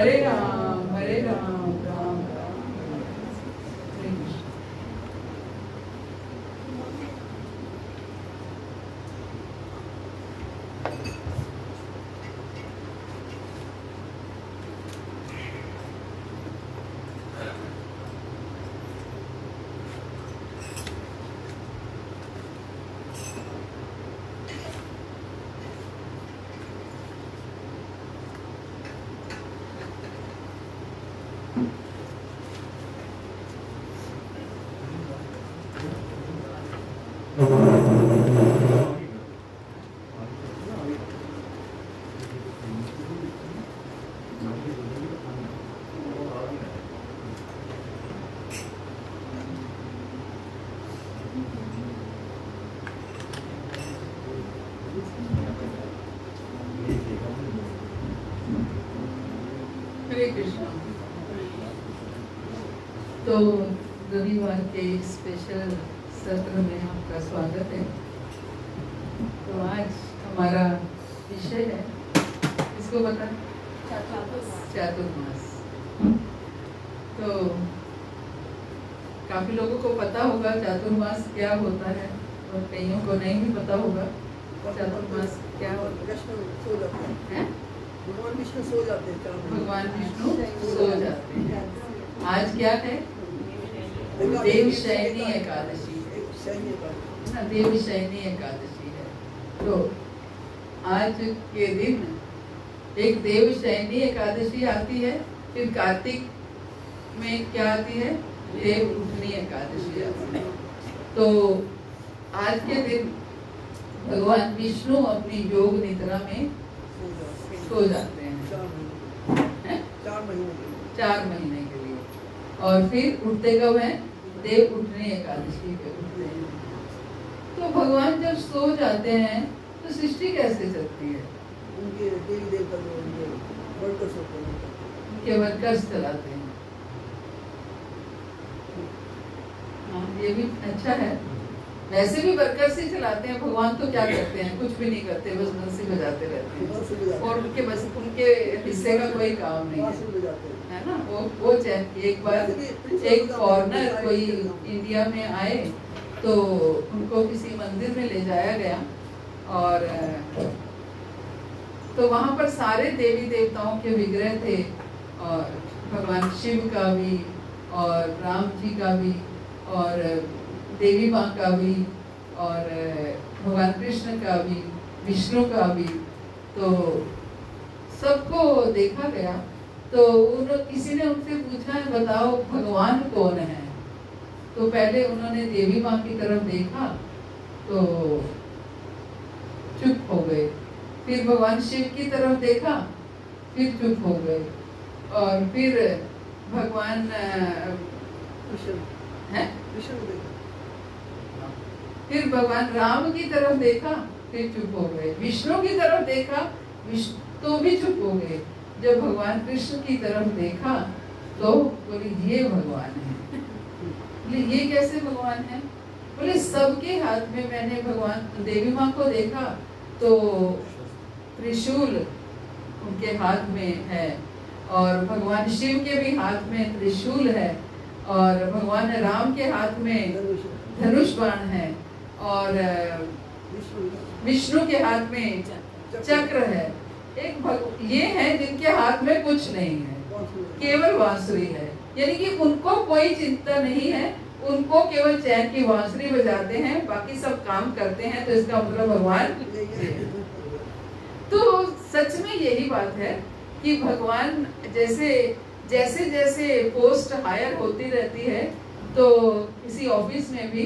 हरे राम राम राम हरे कृष्ण। हरे कृष्ण। तो रविवार के स्पेशल सत्र में आपका स्वागत है। तो आज हमारा विषय है, इसको बता, चातुर्मास। तो काफी लोगों को पता होगा चातुर्मास क्या होता है और कईयों को नहीं भी पता होगा चातुर्मास क्या होता है। भगवान विष्णु सो जाते हैं। भगवान विष्णु सो जाते हैं। आज क्या है? देवशयनी एकादशी। देवशयनी एकादशी है। तो आज के दिन एक देवशयनी एकादशी आती है, फिर कार्तिक में क्या आती है? देव उठनी एकादशी आती है। तो आज के दिन भगवान विष्णु अपनी योग निद्रा में सो जाते हैं 4 महीने के लिए, और फिर उठते कब हैं? देव उठनी एकादशी पे उठते हैं। तो भगवान जब सो जाते हैं तो सृष्टि कैसे चलती है? उनके देवी देवता जो उनके वर्कर्स होते हैं, उनके वर्कर्स चलाते हैं। हाँ, ये भी अच्छा है। वैसे भी वर्कर्स ही चलाते हैं, भगवान तो क्या करते हैं? कुछ भी नहीं करते, बस बंसी बजाते रहते हैं और उनके बस उनके हिस्से का कोई काम नहीं है ना। वो एक बार एक फॉरेनर कोई इंडिया में आए तो उनको किसी मंदिर में ले जाया गया, और तो वहाँ पर सारे देवी देवताओं के विग्रह थे, और भगवान शिव का भी और राम जी का भी और देवी माँ का भी और भगवान कृष्ण का भी, विष्णु का भी। तो सबको देखा गया। तो किसी ने उनसे पूछा, बताओ भगवान कौन है? तो पहले उन्होंने देवी माँ की तरफ देखा तो चुप हो गए, फिर भगवान शिव की तरफ देखा, फिर चुप हो गए, और फिर भगवान फिर भगवान राम की तरफ देखा, फिर चुप हो गए। विष्णु की तरफ देखा, तो भी चुप हो गए। जब भगवान कृष्ण की तरफ देखा तो बोले ये भगवान है। बोले ये कैसे भगवान है? बोले सबके हाथ में, मैंने भगवान देवी माँ को देखा तो त्रिशूल उनके हाथ में है, और भगवान शिव के भी हाथ में त्रिशूल है, और भगवान राम के हाथ में धनुष बाण है, और विष्णु के हाथ में चक्र है। ये है जिनके हाथ में कुछ नहीं है, केवल बांसुरी है। यानी कि उनको कोई चिंता नहीं है, उनको केवल चैन की बांसुरी बजाते हैं, बाकी सब काम करते हैं। तो इसका मतलब भगवान। तो सच में यही बात है कि भगवान जैसे जैसे जैसे पोस्ट हायर होती रहती है, तो किसी ऑफिस में भी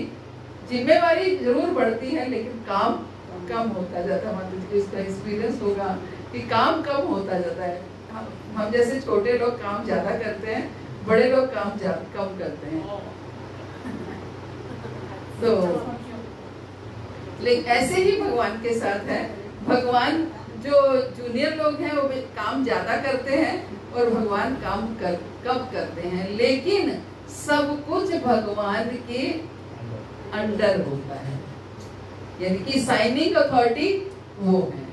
जिम्मेवारी जरूर बढ़ती है, लेकिन काम कम होता जाता है। मतलब इसका एक्सपीरियंस होगा कि काम कम होता जाता है। हम जैसे छोटे लोग काम ज्यादा करते हैं, बड़े लोग काम कम करते हैं। तो लेकिन ऐसे ही भगवान के साथ है। भगवान जो जूनियर लोग हैं वो काम ज्यादा करते हैं, और भगवान काम कम करते हैं, लेकिन सब कुछ भगवान के अंडर होता है। यानी कि साइनिंग अथॉरिटी वो है,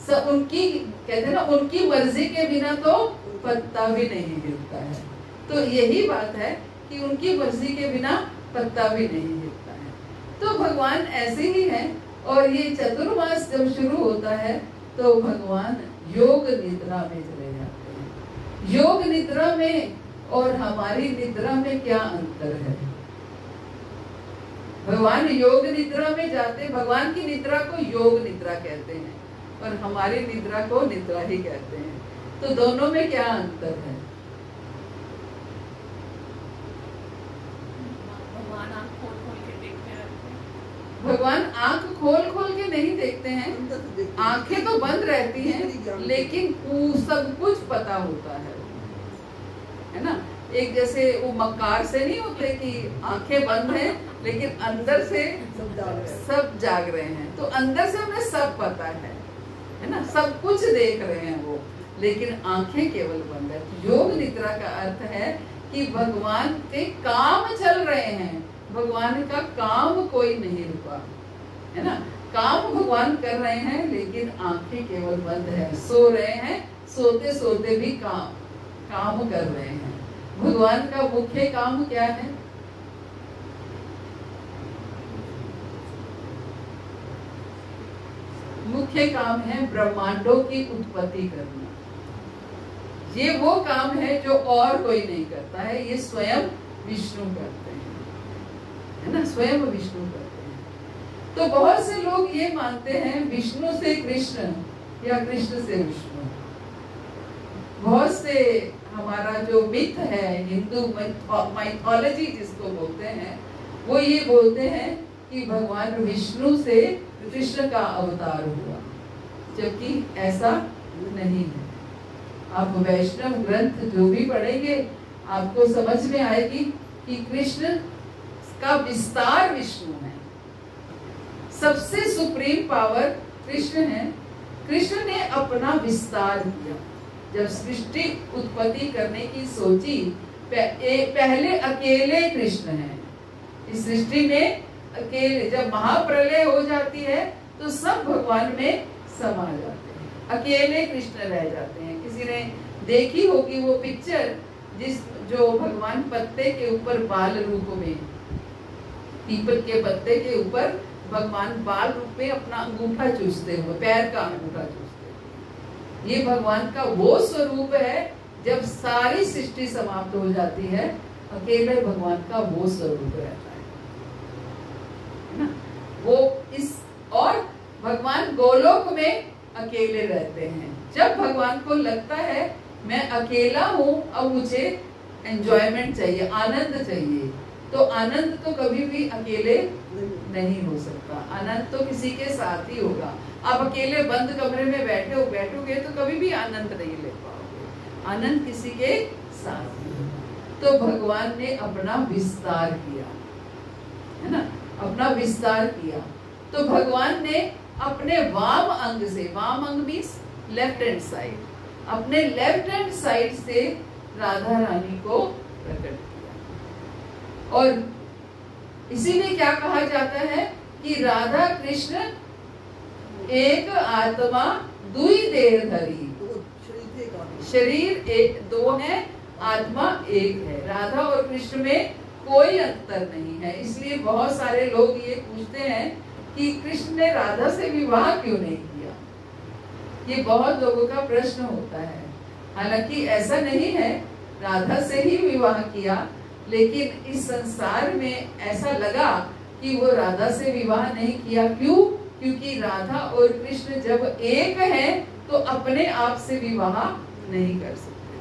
सब उनकी, कहते हैं ना, उनकी मर्जी के बिना तो पत्ता भी नहीं हिलता है। तो यही बात है कि उनकी मर्जी के बिना पत्ता भी नहीं हिलता है। तो भगवान ऐसे ही है। और ये चतुर्मास जब शुरू होता है तो भगवान योग निद्रा में चले जाते हैं। योग निद्रा में और हमारी निद्रा में क्या अंतर है? भगवान योग निद्रा में जाते, भगवान की निद्रा को योग निद्रा कहते हैं और हमारी निद्रा को निद्रा ही कहते हैं। तो दोनों में क्या अंतर है? भगवान आंख खोल खोल के नहीं देखते हैं, आंखें तो बंद रहती हैं, लेकिन सब कुछ पता होता है ना। एक जैसे वो मक्कार से नहीं होते कि आंखें बंद हैं लेकिन अंदर से सब जाग रहे हैं। तो अंदर से उन्हें सब पता है ना, सब कुछ देख रहे हैं वो, लेकिन आंखें केवल बंद है। योग निद्रा का अर्थ है कि भगवान के काम चल रहे हैं, भगवान का काम कोई नहीं रुका है ना। काम भगवान कर रहे हैं लेकिन आंखें केवल बंद है, सो रहे हैं, सोते सोते भी काम कर रहे हैं। भगवान का मुख्य काम क्या है? मुख्य काम है ब्रह्मांडों की उत्पत्ति करना। ये वो काम है जो और कोई नहीं करता है, ये स्वयं विष्णु करते हैं, है ना, स्वयं विष्णु करते हैं। तो बहुत से लोग ये मानते हैं विष्णु से कृष्ण या कृष्ण से विष्णु। बहुत से हमारा जो मिथ है, हिंदू माइथोलॉजी जिसको बोलते हैं, वो ये बोलते हैं कि भगवान विष्णु से कृष्ण का अवतार हुआ, जबकि ऐसा नहीं है। आप वैष्णव ग्रंथ जो भी पढ़ेंगे आपको समझ में आएगी कि कृष्ण का विस्तार विष्णु है। सबसे सुप्रीम पावर कृष्ण है। कृष्ण ने अपना विस्तार किया। जब सृष्टि उत्पत्ति करने की सोची, पहले अकेले कृष्ण है इस सृष्टि में। अकेले जब महाप्रलय हो जाती है तो सब भगवान में समा जाते हैं, अकेले कृष्ण रह जाते हैं। किसी ने देखी होगी वो पिक्चर जो भगवान पत्ते के ऊपर बाल रूप में, पीपल के पत्ते के ऊपर भगवान बाल रूप में अपना अंगूठा चूसते हुए, पैर का अंगूठा चूसते हुए, ये भगवान का वो स्वरूप है। जब सारी सृष्टि समाप्त हो जाती है, अकेले भगवान का वो स्वरूप रहता है ना। वो इस और भगवान गोलोक में अकेले रहते हैं। जब भगवान को लगता है मैं अकेला हूँ, अब मुझे एंजॉयमेंट चाहिए, आनंद चाहिए, तो आनंद तो कभी भी अकेले नहीं हो सकता। आनंद तो किसी के साथ ही होगा। आप अकेले बंद कमरे में बैठोगे तो कभी भी आनंद नहीं ले पाओगे। आनंद किसी के साथ ही होगा। तो भगवान ने अपना विस्तार किया, है ना, अपना विस्तार किया। तो भगवान ने अपने वाम अंग से, वाम अंग मीन्स लेफ्ट हैंड साइड, अपने लेफ्ट हैंड साइड से राधा रानी को प्रकट किया। और इसीलिए क्या कहा जाता है कि राधा कृष्ण एक आत्मा दुई देह धरी। शरीर एक दो है, आत्मा एक है। राधा और कृष्ण में कोई अंतर नहीं है। इसलिए बहुत सारे लोग ये पूछते हैं कि कृष्ण ने राधा से विवाह क्यों नहीं किया। ये बहुत लोगों का प्रश्न होता है। हालांकि ऐसा नहीं है, राधा से ही विवाह किया, लेकिन इस संसार में ऐसा लगा कि वो राधा से विवाह नहीं किया। क्यों? क्योंकि राधा और कृष्ण जब एक हैं तो अपने आप से विवाह नहीं कर सकते,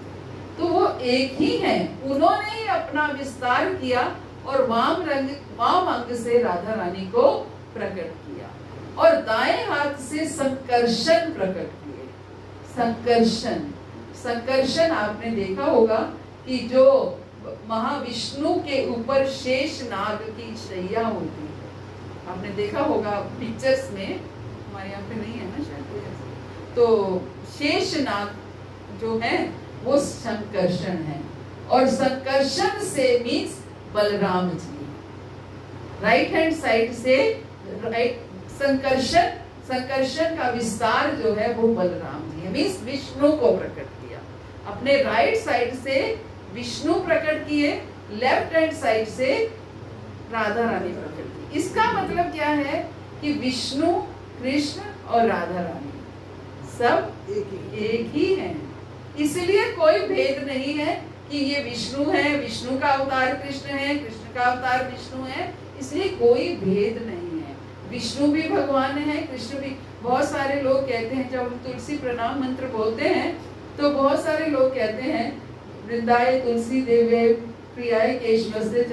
तो वो एक ही हैं। उन्होंने ही अपना विस्तार किया और वाम अंग से राधा रानी को प्रकट किया और दाएं हाथ से संकर्षण प्रकट किए। संकर्षण आपने देखा होगा कि जो महाविष्णु के ऊपर शेष नाग की शैया होती है, आपने देखा होगा पिक्चर्स में, हमारे यहाँ पे नहीं है ना शायद। तो शेष नाग जो है वो संकर्षण है। और संकर्षण से means Balram ji, right hand side से, राइट संकर्षण संकर्षण का विस्तार जो है वो बलराम जी मीन्स विष्णु को प्रकट किया। अपने राइट साइड से विष्णु प्रकट किए, लेफ्ट हैंड साइड से राधा रानी प्रकट की। इसका मतलब क्या है कि विष्णु, कृष्ण और राधा रानी सब एक ही हैं। इसलिए कोई भेद नहीं है कि ये विष्णु है, विष्णु का अवतार कृष्ण है, कृष्ण का अवतार विष्णु है, इसलिए कोई भेद नहीं है। विष्णु भी भगवान है, कृष्ण भी। बहुत सारे लोग कहते हैं, जब हम तुलसी प्रणाम मंत्र बोलते हैं तो बहुत सारे लोग कहते हैं वृंदाय तुलसी देवे प्रियाय केशवस्य च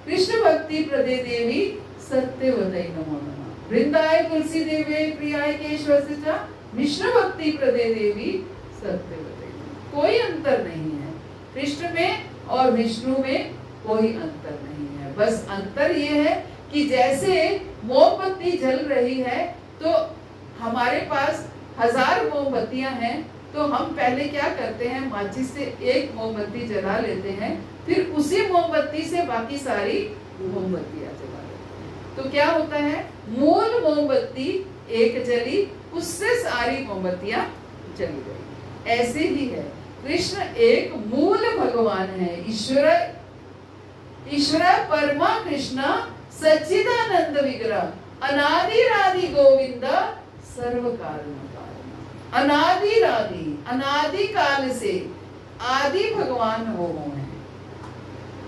कृष्ण भक्ति प्रदे देवी सत्यवतै नमो नमः। वृंदाय तुलसी देवे प्रियाय केशवस्य च विष्णु भक्ति प्रदे देवी सत्यवतै। कोई अंतर नहीं है कृष्ण में और विष्णु में, कोई अंतर नहीं है। बस अंतर ये है कि जैसे मोमबत्ती जल रही है तो हमारे पास 1000 मोमबत्तियां हैं, तो हम पहले क्या करते हैं, माचिस से एक मोमबत्ती जला लेते हैं, फिर उसी मोमबत्ती से बाकी सारी मोमबत्तियां जला लेते हैं। तो क्या होता है, मूल मोमबत्ती एक जली, उससे सारी मोमबत्तियां जल गई। ऐसे ही है, कृष्ण एक मूल भगवान है, ईश्वर परमा कृष्ण सच्चिदानंद विग्रह अनादिरादि गोविंद सर्व कारण कारण। अनादिरादि, अनादि काल से आदि भगवान वो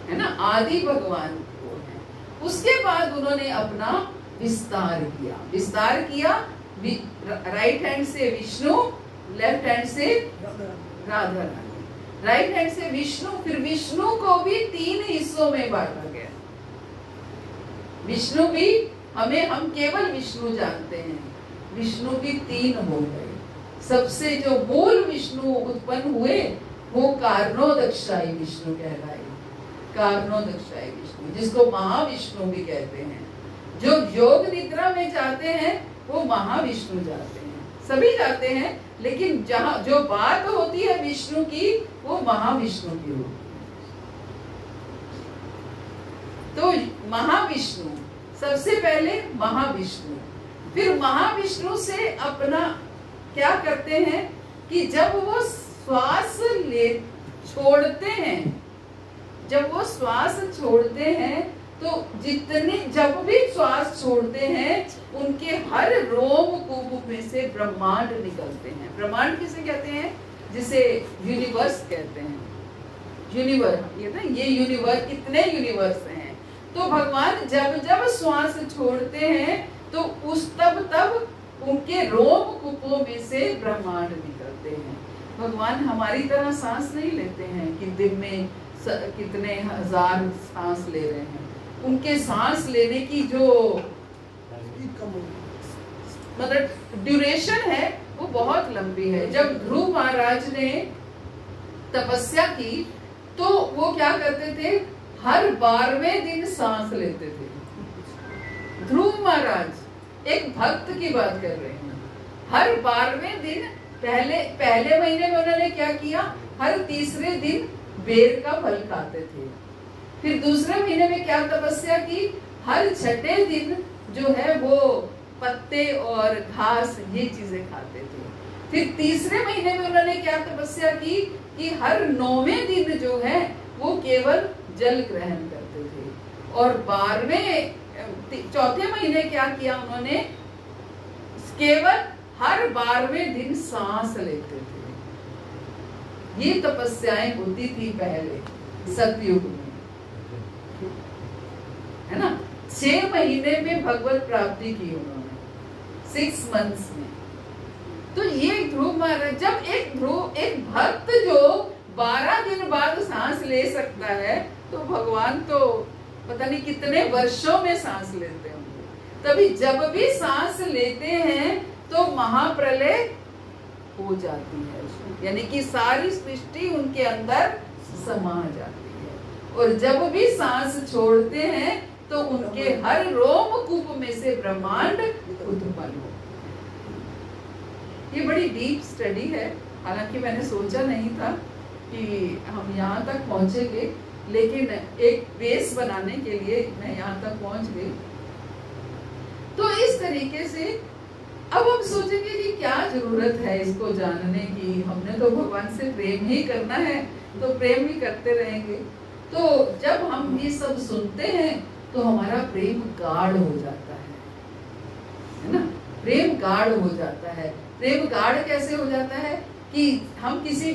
है ना, आदि भगवान वो है। उसके बाद उन्होंने अपना विस्तार किया। विस्तार किया राइट हैंड से विष्णु, लेफ्ट हैंड से राधा रानी। राइट हैंड से विष्णु, फिर विष्णु को भी 3 हिस्सों में बांटा गया। विष्णु भी हम केवल विष्णु जानते हैं, विष्णु भी 3 हो गए। सबसे जो मूल विष्णु उत्पन्न हुए वो कारणोदक्षाई विष्णु कहलाए। कारणोदक्षाई विष्णु, जिसको महाविष्णु भी कहते हैं। जो योग निद्रा में जाते हैं वो महाविष्णु जाते हैं, सभी जाते हैं, लेकिन जहां जो बात होती है विष्णु की वो महाविष्णु की होती है। तो महाविष्णु सबसे पहले महाविष्णु, फिर महाविष्णु से अपना क्या करते हैं कि जब वो श्वास ले छोड़ते हैं, जब वो श्वास छोड़ते हैं तो जितने जब भी श्वास छोड़ते हैं उनके हर रोम कूप में से ब्रह्मांड निकलते हैं। ब्रह्मांड किसे कहते हैं, जिसे यूनिवर्स कहते हैं। यूनिवर्स, ये ना, ये यूनिवर्स, कितने यूनिवर्स हैं। तो भगवान जब जब श्वास छोड़ते हैं तो तब उनके रोम कूपों में से ब्रह्मांड निकलते हैं। भगवान हमारी तरह सांस नहीं लेते हैं कि दिन में कितने 1000 सांस ले रहे हैं। उनके सांस लेने की जो मतलब ड्यूरेशन है वो बहुत लंबी है। जब ध्रुव महाराज ने तपस्या की तो वो क्या करते थे, हर 12वें दिन सांस लेते थे। ध्रुव महाराज एक भक्त की बात कर रहे हैं। हर 12वें दिन, पहले महीने में उन्होंने क्या किया, हर तीसरे दिन बेर का फल खाते थे। फिर दूसरे महीने में क्या तपस्या की, हर छठे दिन जो है वो पत्ते और घास ये चीजें खाते थे। फिर तीसरे महीने में उन्होंने क्या तपस्या की कि हर 9वें दिन जो है वो केवल जल ग्रहण करते थे। और 4वें महीने क्या किया उन्होंने, केवल हर 12वें दिन सांस लेते थे। ये तपस्याएं होती थी पहले सतयुग में, है ना। 6 महीने में भगवत प्राप्ति की उन्होंने, 6 मंथ्स में। तो ये ध्रुव महाराज, जब एक भक्त जो 12 दिन बाद सांस ले सकता है तो भगवान तो पता नहीं कितने वर्षों में सांस लेते होंगे। तभी जब भी सांस लेते हैं तो महाप्रलय हो जाती है, यानी कि सारी सृष्टि उनके अंदर समा जाती है। और जब भी सांस छोड़ते हैं तो उनके हर रोम कूप में से ब्रह्मांड उत्पन्न हो। ये बड़ी डीप स्टडी है, हालांकि मैंने सोचा नहीं था कि हम यहाँ तक पहुंचेंगे, लेकिन एक बेस बनाने के लिए मैं यहाँ तक पहुंच गई। तो इस तरीके से अब हम सोचेंगे कि क्या जरूरत है इसको जानने की, हमने तो भगवान से प्रेम ही करना है, तो प्रेम ही करते रहेंगे। तो जब हम ये सब सुनते हैं तो हमारा प्रेम गाढ़ हो जाता है ना, प्रेम गाढ़ हो जाता है। प्रेम गाढ़ कैसे हो जाता है कि हम किसी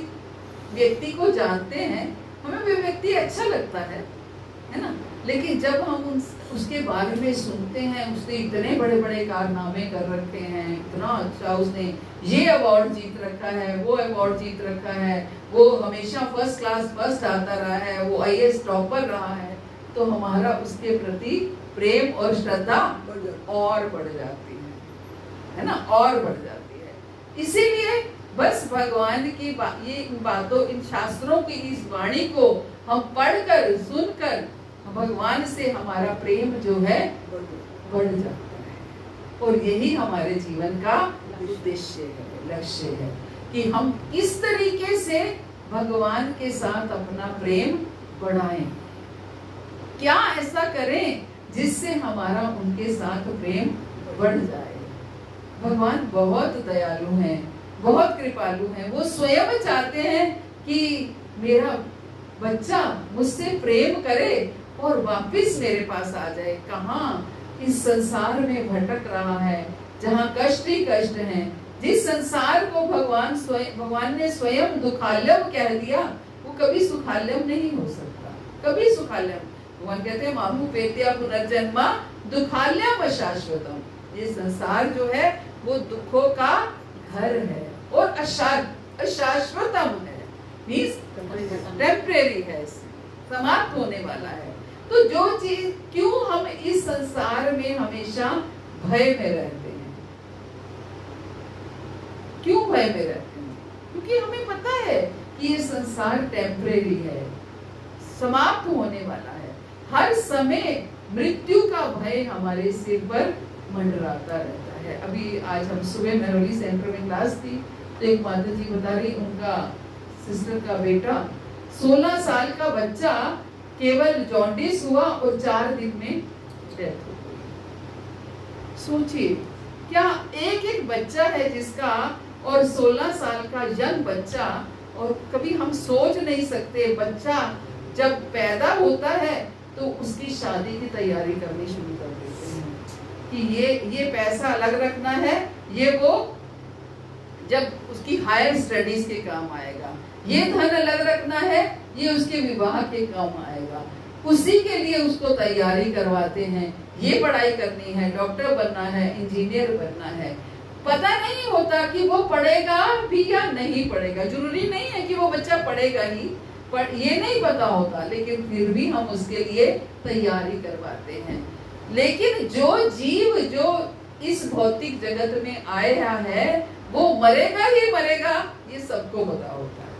व्यक्ति को जानते हैं, हमें वो व्यक्ति अच्छा लगता है ना, लेकिन जब हम उसके बारे में सुनते हैं, उसने इतने बड़े बड़े कारनामे कर रखे हैं, इतना अच्छा उसने ये अवार्ड जीत रखा है, वो अवार्ड जीत रखा है, वो हमेशा फर्स्ट क्लास फर्स्ट आता रहा है, वो IAS टॉपर रहा है, तो हमारा उसके प्रति प्रेम और श्रद्धा और बढ़ जाती है ना, और बढ़ जाती है। इसीलिए बस भगवान की ये इन बातों, इन शास्त्रों की इस वाणी को हम पढ़कर सुनकर भगवान से हमारा प्रेम जो है बढ़ जाता है। और यही हमारे जीवन का उद्देश्य है, लक्ष्य है कि हम किस तरीके से भगवान के साथ अपना प्रेम बढ़ाएं, क्या ऐसा करें जिससे हमारा उनके साथ प्रेम बढ़ जाए। भगवान बहुत दयालु हैं, बहुत कृपालु हैं। वो स्वयं चाहते हैं कि मेरा बच्चा मुझसे प्रेम करे और वापस मेरे पास आ जाए। कहाँ इस संसार में भटक रहा है, जहाँ कष्ट ही कष्ट हैं, जिस संसार को भगवान ने स्वयं दुखालयम कह दिया, वो कभी सुखालयम नहीं हो सकता, कभी सुखालयम। भगवान कहते हैं मामू पेत्या पुनर्जन्मा दुखालयम शाश्वतम। ये संसार जो है वो दुखों का घर है और अशाश्वतम है, मींस टेम्परेरी है, समाप्त होने वाला है। तो जो चीज, क्यों हम इस संसार में हमेशा भय में रहते हैं, क्यों भय में रहते हैं? क्योंकि हमें पता है कि ये संसार टेम्परेरी है, समाप्त होने वाला है। हर समय मृत्यु का भय हमारे सिर पर मंडराता रहता है। अभी आज हम सुबह मेरोली सेंटर में क्लास थी, तो एक माता जी बता रही, उनका सिस्टर का बेटा 16 साल का बच्चा, केवल जॉन्डिस हुआ और 4 दिन में डेथ हो गई। सोचिए, क्या एक बच्चा है जिसका, और 16 साल का यंग बच्चा, और कभी हम सोच नहीं सकते, बच्चा जब पैदा होता है तो उसकी शादी की तैयारी करनी शुरू कर देते हैं कि ये पैसा अलग रखना है, ये वो जब उसकी हायर स्टडीज के काम आएगा, ये धन अलग रखना है, ये उसके विवाह के काम आएगा, उसी के लिए उसको तैयारी करवाते हैं। ये पढ़ाई करनी है, डॉक्टर बनना है, इंजीनियर बनना है। पता नहीं होता कि वो पढ़ेगा भी या नहीं पढ़ेगा। जरूरी नहीं है कि वो बच्चा पढ़ेगा ही, पर ये नहीं पता होता, लेकिन फिर भी हम उसके लिए तैयारी करवाते हैं। लेकिन जो जीव जो इस भौतिक जगत में आया है वो मरेगा ही मरेगा, ये सबको पता होता है।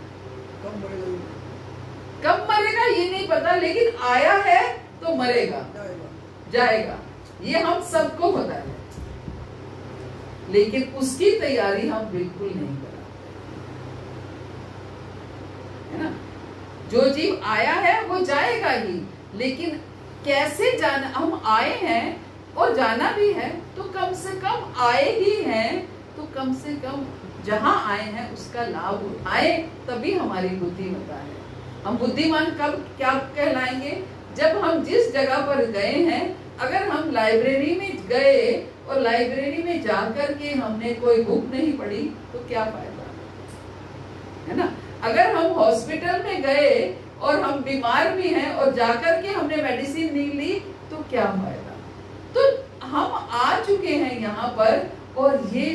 कब मरेगा ये नहीं पता, लेकिन आया है तो मरेगा, जाएगा, ये हम सबको पता है। लेकिन उसकी तैयारी हम बिल्कुल नहीं कराते, है ना। जो जीव आया है वो जाएगा ही, लेकिन कैसे जाना, हम आए हैं और जाना भी है, तो कम से कम आए ही हैं, तो कम से कम जहां आए हैं उसका लाभ उठाए, तभी हमारी बुद्धिमत्ता है। हम बुद्धिमान कब क्या कहलाएंगे? जब हम जिस जगह पर गए हैं, अगर हम लाइब्रेरी में गए और लाइब्रेरी में जाकर के हमने कोई बुक नहीं पढ़ी तो क्या फायदा, है ना। अगर हम हॉस्पिटल में गए और हम बीमार भी हैं और जाकर के हमने मेडिसिन नहीं ली तो क्या फायदा। तो हम आ चुके हैं यहाँ पर और ये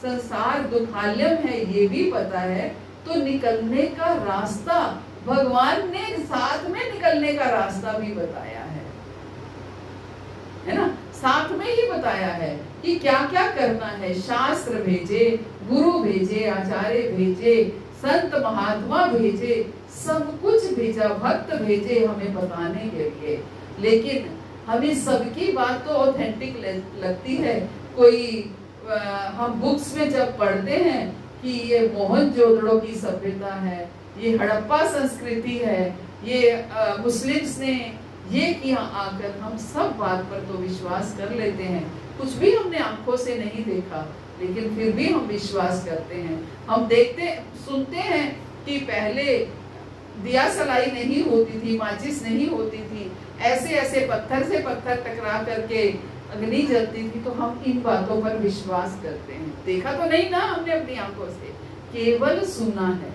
संसार दुखालयम है, ये भी पता है, तो निकलने का रास्ता भगवान ने साथ में निकलने का रास्ता भी बताया है ना, साथ में ही बताया है कि क्या क्या करना है। शास्त्र भेजे, गुरु भेजे, आचार्य भेजे, संत महात्मा भेजे, सब कुछ भेजा, भक्त भेजे हमें बताने के लिए। लेकिन हमें सबकी बात तो ऑथेंटिक लगती है। कोई हम बुक्स में जब पढ़ते हैं कि ये मोहनजोदड़ो की सभ्यता है, ये हड़प्पा संस्कृति है, ये मुस्लिम्स ने ये किया, आकर हम सब बात पर तो विश्वास कर लेते हैं। कुछ भी हमने आंखों से नहीं देखा, लेकिन फिर भी हम विश्वास करते हैं। हम देखते सुनते हैं कि पहले दिया सलाई नहीं होती थी, माचिस नहीं होती थी, ऐसे ऐसे पत्थर से पत्थर टकरा करके अग्नि जलती थी, तो हम इन बातों पर विश्वास करते हैं। देखा तो नहीं ना हमने अपनी आंखों से, केवल सुना है,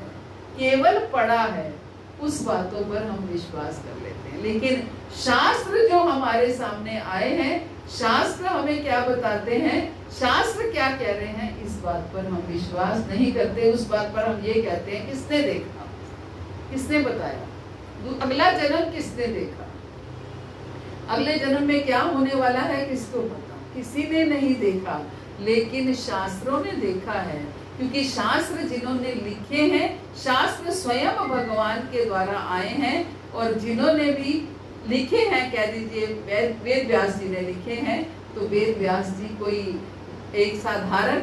केवल पढ़ा है, उस बातों पर हम विश्वास कर लेते हैं। लेकिन शास्त्र जो हमारे सामने आए हैं, शास्त्र हमें क्या बताते हैं, शास्त्र क्या कह रहे हैं, इस बात पर हम विश्वास नहीं करते। उस बात पर हम ये कहते हैं किसने देखा, किसने बताया, अगला जन्म किसने देखा, अगले जन्म में क्या होने वाला है किसको पता, किसी ने नहीं देखा, लेकिन शास्त्रों ने देखा है। क्योंकि शास्त्र जिन्होंने लिखे हैं, शास्त्र स्वयं भगवान के द्वारा आए हैं, और जिन्होंने भी लिखे हैं, कह दीजिए वेद व्यास जी ने लिखे हैं, तो वेद व्यास जी कोई एक साधारण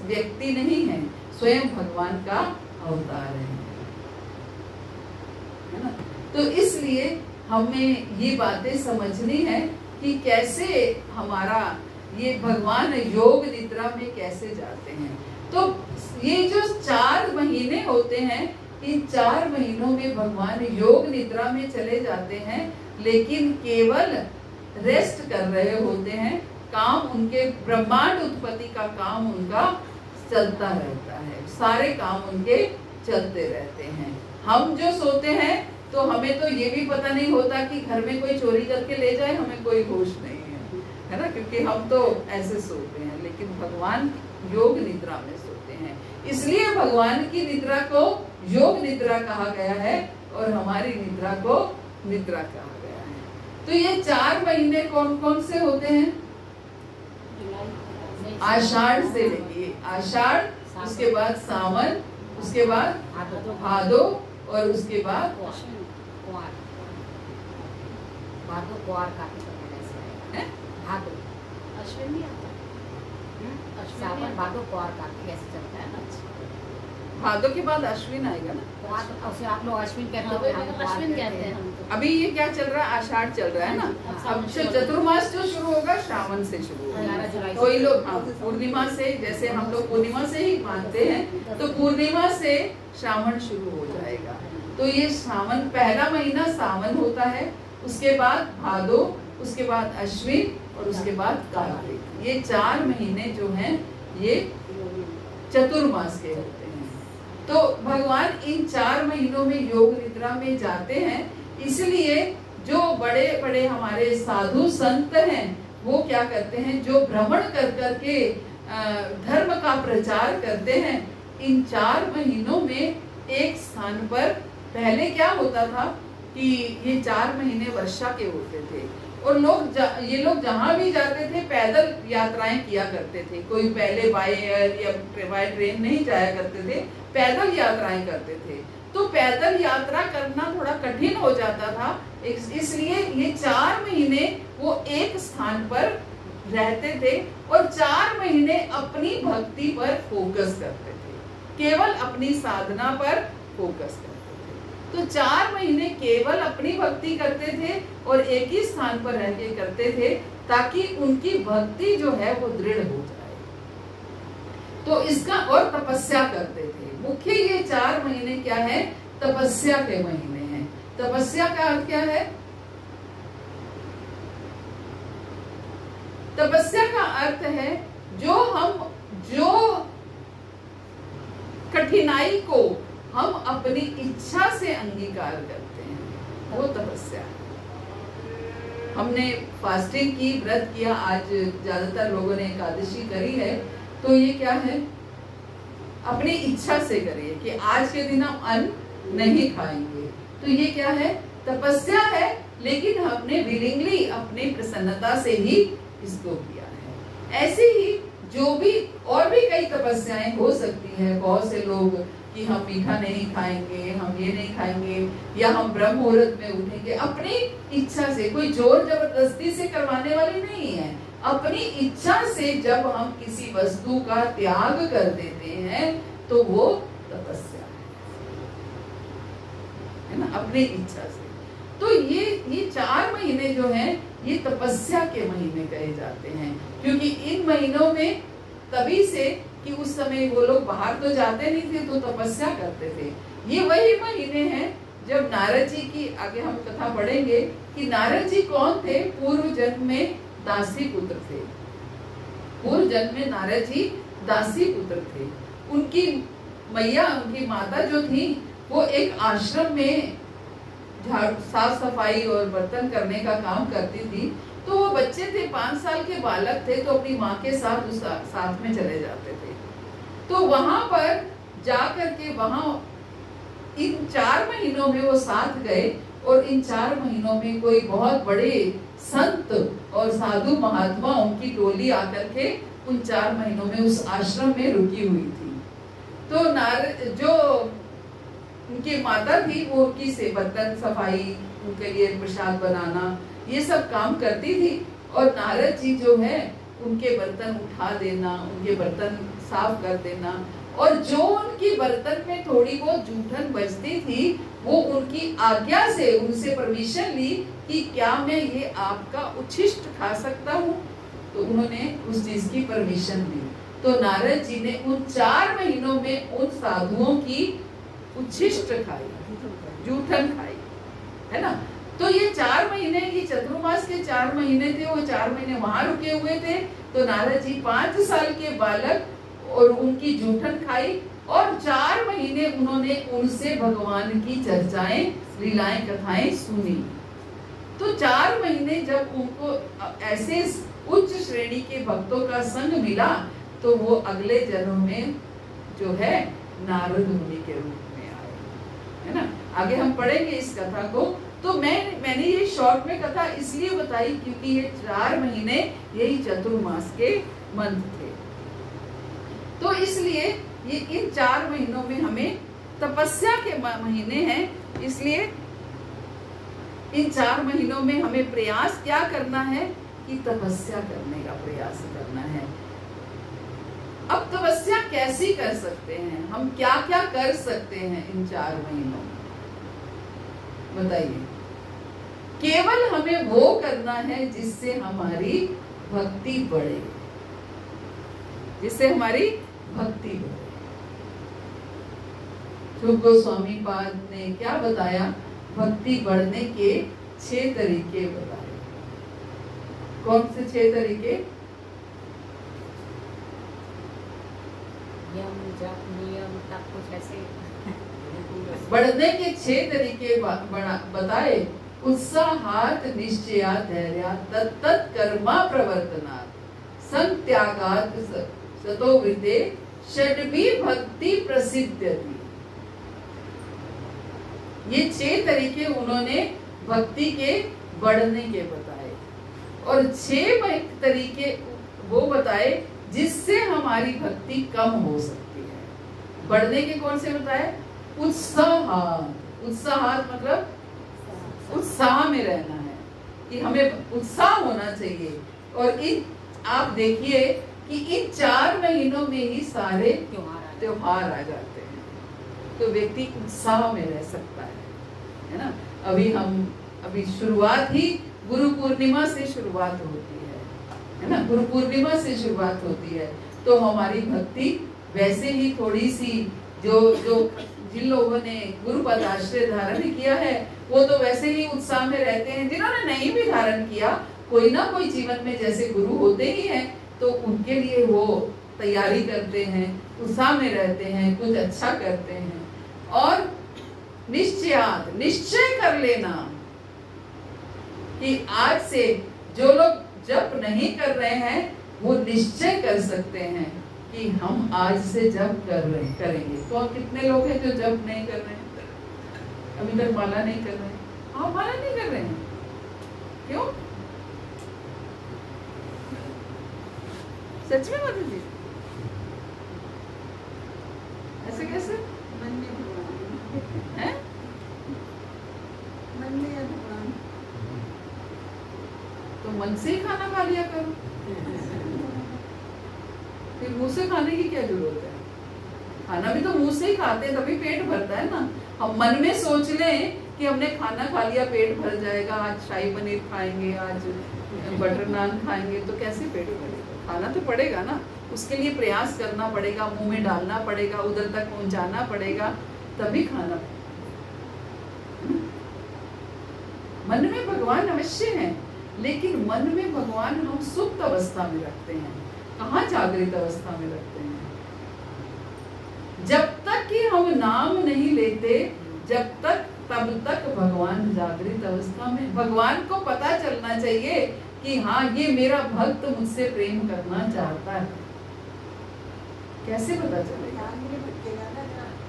व्यक्ति नहीं है, स्वयं भगवान का अवतार है ना। तो इसलिए हमें ये बातें समझनी है कि कैसे हमारा ये भगवान योग निद्रा में कैसे जाते हैं। तो ये जो 4 महीने होते हैं, इन 4 महीनों में भगवान योग निद्रा में चले जाते हैं, लेकिन केवल रेस्ट कर रहे होते हैं। काम उनके, ब्रह्मांड उत्पत्ति का काम उनका चलता रहता है, सारे काम उनके चलते रहते हैं। हम जो सोते हैं तो हमें तो ये भी पता नहीं होता कि घर में कोई चोरी करके ले जाए, हमें कोई होश नहीं है ना, क्योंकि हम तो ऐसे सोते हैं। लेकिन भगवान योग निद्रा में सोते हैं, इसलिए भगवान की निद्रा को योग निद्रा कहा गया है और हमारी निद्रा को निद्रा कहा गया है। तो ये 4 महीने कौन कौन से होते हैं? आषाढ़ से लेके आषाढ़, उसके बाद सावन, उसके बाद भादो, और उसके बाद भादो, अश्विन नहीं आता, सावन भादो कुआर कार्तिक ऐसे चलता है ना। भादो के बाद अश्विन आएगा ना, उसे आप लोग अश्विन कहते हैं, अश्विन कहते हैं हम तो। अभी ये क्या चल रहा है, आषाढ़ चल रहा है ना। अब चतुर्मास जो शुरू होगा श्रावण से शुरू होगा। कोई लोग पूर्णिमा से, जैसे हम लोग पूर्णिमा से ही मानते हैं, तो पूर्णिमा से श्रावण शुरू हो जाएगा। तो ये श्रावण, पहला महीना सावन होता है, उसके बाद भादो, उसके बाद अश्विन, और उसके बाद कार्तिक। ये 4 महीने जो हैं ये चतुर्मास के होते हैं। तो भगवान इन 4 महीनों में योग निद्रा में जाते हैं। इसलिए जो बड़े बड़े हमारे साधु संत हैं, वो क्या करते हैं, जो भ्रमण कर करके धर्म का प्रचार करते हैं, इन 4 महीनों में एक स्थान पर, पहले क्या होता था कि ये 4 महीने वर्षा के होते थे, और ये लोग जहाँ भी जाते थे पैदल यात्राएं किया करते थे। कोई पहले बाय एयर या बाय ट्रेन नहीं जाया करते थे, पैदल यात्राएं करते थे। तो पैदल यात्रा करना थोड़ा कठिन हो जाता था, इसलिए ये 4 महीने वो एक स्थान पर रहते थे और 4 महीने अपनी भक्ति पर फोकस करते थे, केवल अपनी साधना पर फोकस करते थे। तो 4 महीने केवल अपनी भक्ति करते थे और एक ही स्थान पर रह के करते थे, ताकि उनकी भक्ति जो है वो दृढ़ हो जाए। तो इसका, और तपस्या करते थे। मुख्य ये 4 महीने क्या है, तपस्या के महीने हैं। तपस्या का अर्थ क्या है? तपस्या का अर्थ है जो कठिनाई को हम अपनी इच्छा से अंगीकार करते हैं, वो तपस्या है। हमने फास्टिंग की, व्रत किया, आज ज्यादातर लोगों ने एकादशी करी है, तो ये क्या है, अपनी इच्छा से करिए कि आज के दिन हम अन्न नहीं खाएंगे। तो ये क्या है, तपस्या है, लेकिन हमने विलिंगली, अपनी प्रसन्नता से ही इसको किया है। ऐसे ही जो भी और भी कई तपस्याएं हो सकती है। बहुत से लोग कि हम मीठा नहीं खाएंगे, हम ये नहीं खाएंगे, या हम ब्रह्म मुहूर्त में उठेंगे, अपनी इच्छा से, कोई जोर जबरदस्ती से करवाने वाली नहीं है। अपनी इच्छा से जब हम किसी वस्तु का त्याग कर देते हैं तो वो तपस्या है ना, अपनी इच्छा से। तो ये 4 महीने जो हैं ये तपस्या के महीने कहे जाते हैं, क्योंकि इन महीनों में तभी से कि उस समय वो लोग बाहर तो जाते नहीं थे, तो तपस्या करते थे। ये वही महीने हैं जब नारद जी की, आगे हम कथा पढ़ेंगे कि नारद जी कौन थे। पूर्व जन्म में दासी पुत्र थे। पूर्व जन्म में नारद जी दासी पुत्र थे। उनकी मैया, उनकी माता जो थी, वो एक आश्रम में साफ सफाई और बर्तन करने का काम करती थी। तो वो बच्चे थे, 5 साल के बालक थे, तो अपनी माँ के साथ उस साथ में चले जाते थे। तो वहां पर जाकर के वहां इन 4 महीनों में वो साथ गए, और इन 4 महीनों में कोई बहुत बड़े संत और साधु महात्मा उनकी टोली आकर के उन 4 महीनों में उस आश्रम में रुकी हुई थी। तो जो उनकी माता थी, वो उनकी से बर्तन सफाई, उनके लिए प्रसाद बनाना, ये सब काम करती थी। और नारद जी जो है उनके बर्तन उठा देना, उनके बर्तन साफ कर देना, और जो उनकी बर्तन में थोड़ी बहुत जूठन बचती थी, वो उनकी आज्ञा से उनसे परमिशन ली कि क्या मैं ये आपका उच्छिष्ट खा सकता हूँ। तो उन्होंने उस चीज की परमिशन दी। तो नारद जी ने उन 4 महीनों में उन साधुओं की उच्छिष्ट खाई, जूठन खाई, है ना। तो ये 4 महीने, ये चतुर्मास के 4 महीने थे, वो 4 महीने वहां रुके हुए थे। तो नारद जी 5 साल के बालक और उनकी जूठन खाई, और 4 महीने उन्होंने उनसे भगवान की चर्चाएं, लीलाएं, कथाएं सुनी। तो 4 महीने जब उनको ऐसे उच्च श्रेणी के भक्तों का संग मिला, तो वो अगले जन्म में जो है नारद मुनि के रूप में आए, है ना। आगे हम पढ़ेंगे इस कथा को। तो मैंने ये शॉर्ट में कथा इसलिए बताई क्योंकि ये 4 महीने यही चतुर्मास के मंथ थे। तो इसलिए ये इन 4 महीनों में हमें तपस्या के महीने हैं, इसलिए इन 4 महीनों में हमें प्रयास क्या करना है कि तपस्या करने का प्रयास करना है। अब तपस्या कैसी कर सकते हैं, हम क्या क्या कर सकते हैं इन 4 महीनों में, बताइए। केवल हमें वो करना है जिससे हमारी भक्ति बढ़े, जिससे हमारी भक्ति बढ़े। शुभ गोस्वामी पाद ने क्या बताया, भक्ति बढ़ने के 6 तरीके बताए। कौन से 6 तरीके? यम, जप, नियम, तप, कुछ ऐसे बढ़ने के 6 तरीके बताए। उत्साहात, निश्चयात, धैर्यात, तत्तत् कर्मा प्रवर्तनात्, संत्यागात्, सतोवृते, षड्भी भक्ति प्रसिद्ध्यति। ये 6 तरीके उन्होंने भक्ति के बढ़ने के बताए, और 6 तरीके वो बताए जिससे हमारी भक्ति कम हो सकती है। बढ़ने के कौन से बताए? उत्साहात। उत्साहात मतलब उत्साह में रहना है, कि हमें उत्साह होना चाहिए। और आप देखिए कि इन 4 महीनों में ही सारे त्योहार आ जाते हैं, तो व्यक्ति उत्साह में रह सकता है ना। अभी शुरुआत ही गुरु पूर्णिमा से शुरुआत होती है ना। गुरु पूर्णिमा से शुरुआत होती है, तो हमारी भक्ति वैसे ही थोड़ी सी, जो जिन लोगों ने गुरु पद आश्रय धारण किया है, वो तो वैसे ही उत्साह में रहते हैं। जिन्होंने नहीं भी धारण किया, कोई ना कोई जीवन में जैसे गुरु होते ही हैं, तो उनके लिए वो तैयारी करते हैं, उत्साह में रहते हैं, कुछ अच्छा करते हैं। और निश्चयात, निश्चय कर लेना कि आज से जो लोग जप नहीं कर रहे हैं, वो निश्चय कर सकते हैं कि हम आज से जप करेंगे। तो कितने लोग हैं जो जप नहीं कर रहे हैं, अभी तक माला नहीं कर रहे हैं? हाँ, माला नहीं कर रहे हैं, क्यों? सच में माता जी, ऐसे कैसे? मन में भगवान है, मन में भगवान, तो मन से ही खाना खा लिया करो, फिर मुंह से खाने की क्या जरूरत है? खाना भी तो मुंह से ही खाते हैं, तभी पेट भरता है ना। हम मन में सोच लें कि हमने खाना खा लिया, पेट भर जाएगा, आज शाही पनीर खाएंगे, आज बटर नान खाएंगे, तो कैसे पेट भरेगा? खाना तो पड़ेगा ना। उसके लिए प्रयास करना पड़ेगा, मुंह में डालना पड़ेगा, उधर तक पहुंचाना पड़ेगा, तभी खाना। मन में भगवान अवश्य है, लेकिन मन में भगवान हम सुप्त अवस्था में रखते हैं, कहाँ जागृत अवस्था में रखते हैं। जब तक कि हम नाम नहीं लेते, जब तक तब तक भगवान जागृत अवस्था में। भगवान को पता चलना चाहिए कि हाँ, ये मेरा भक्त मुझसे प्रेम करना चाहता है। कैसे पता चलेगा?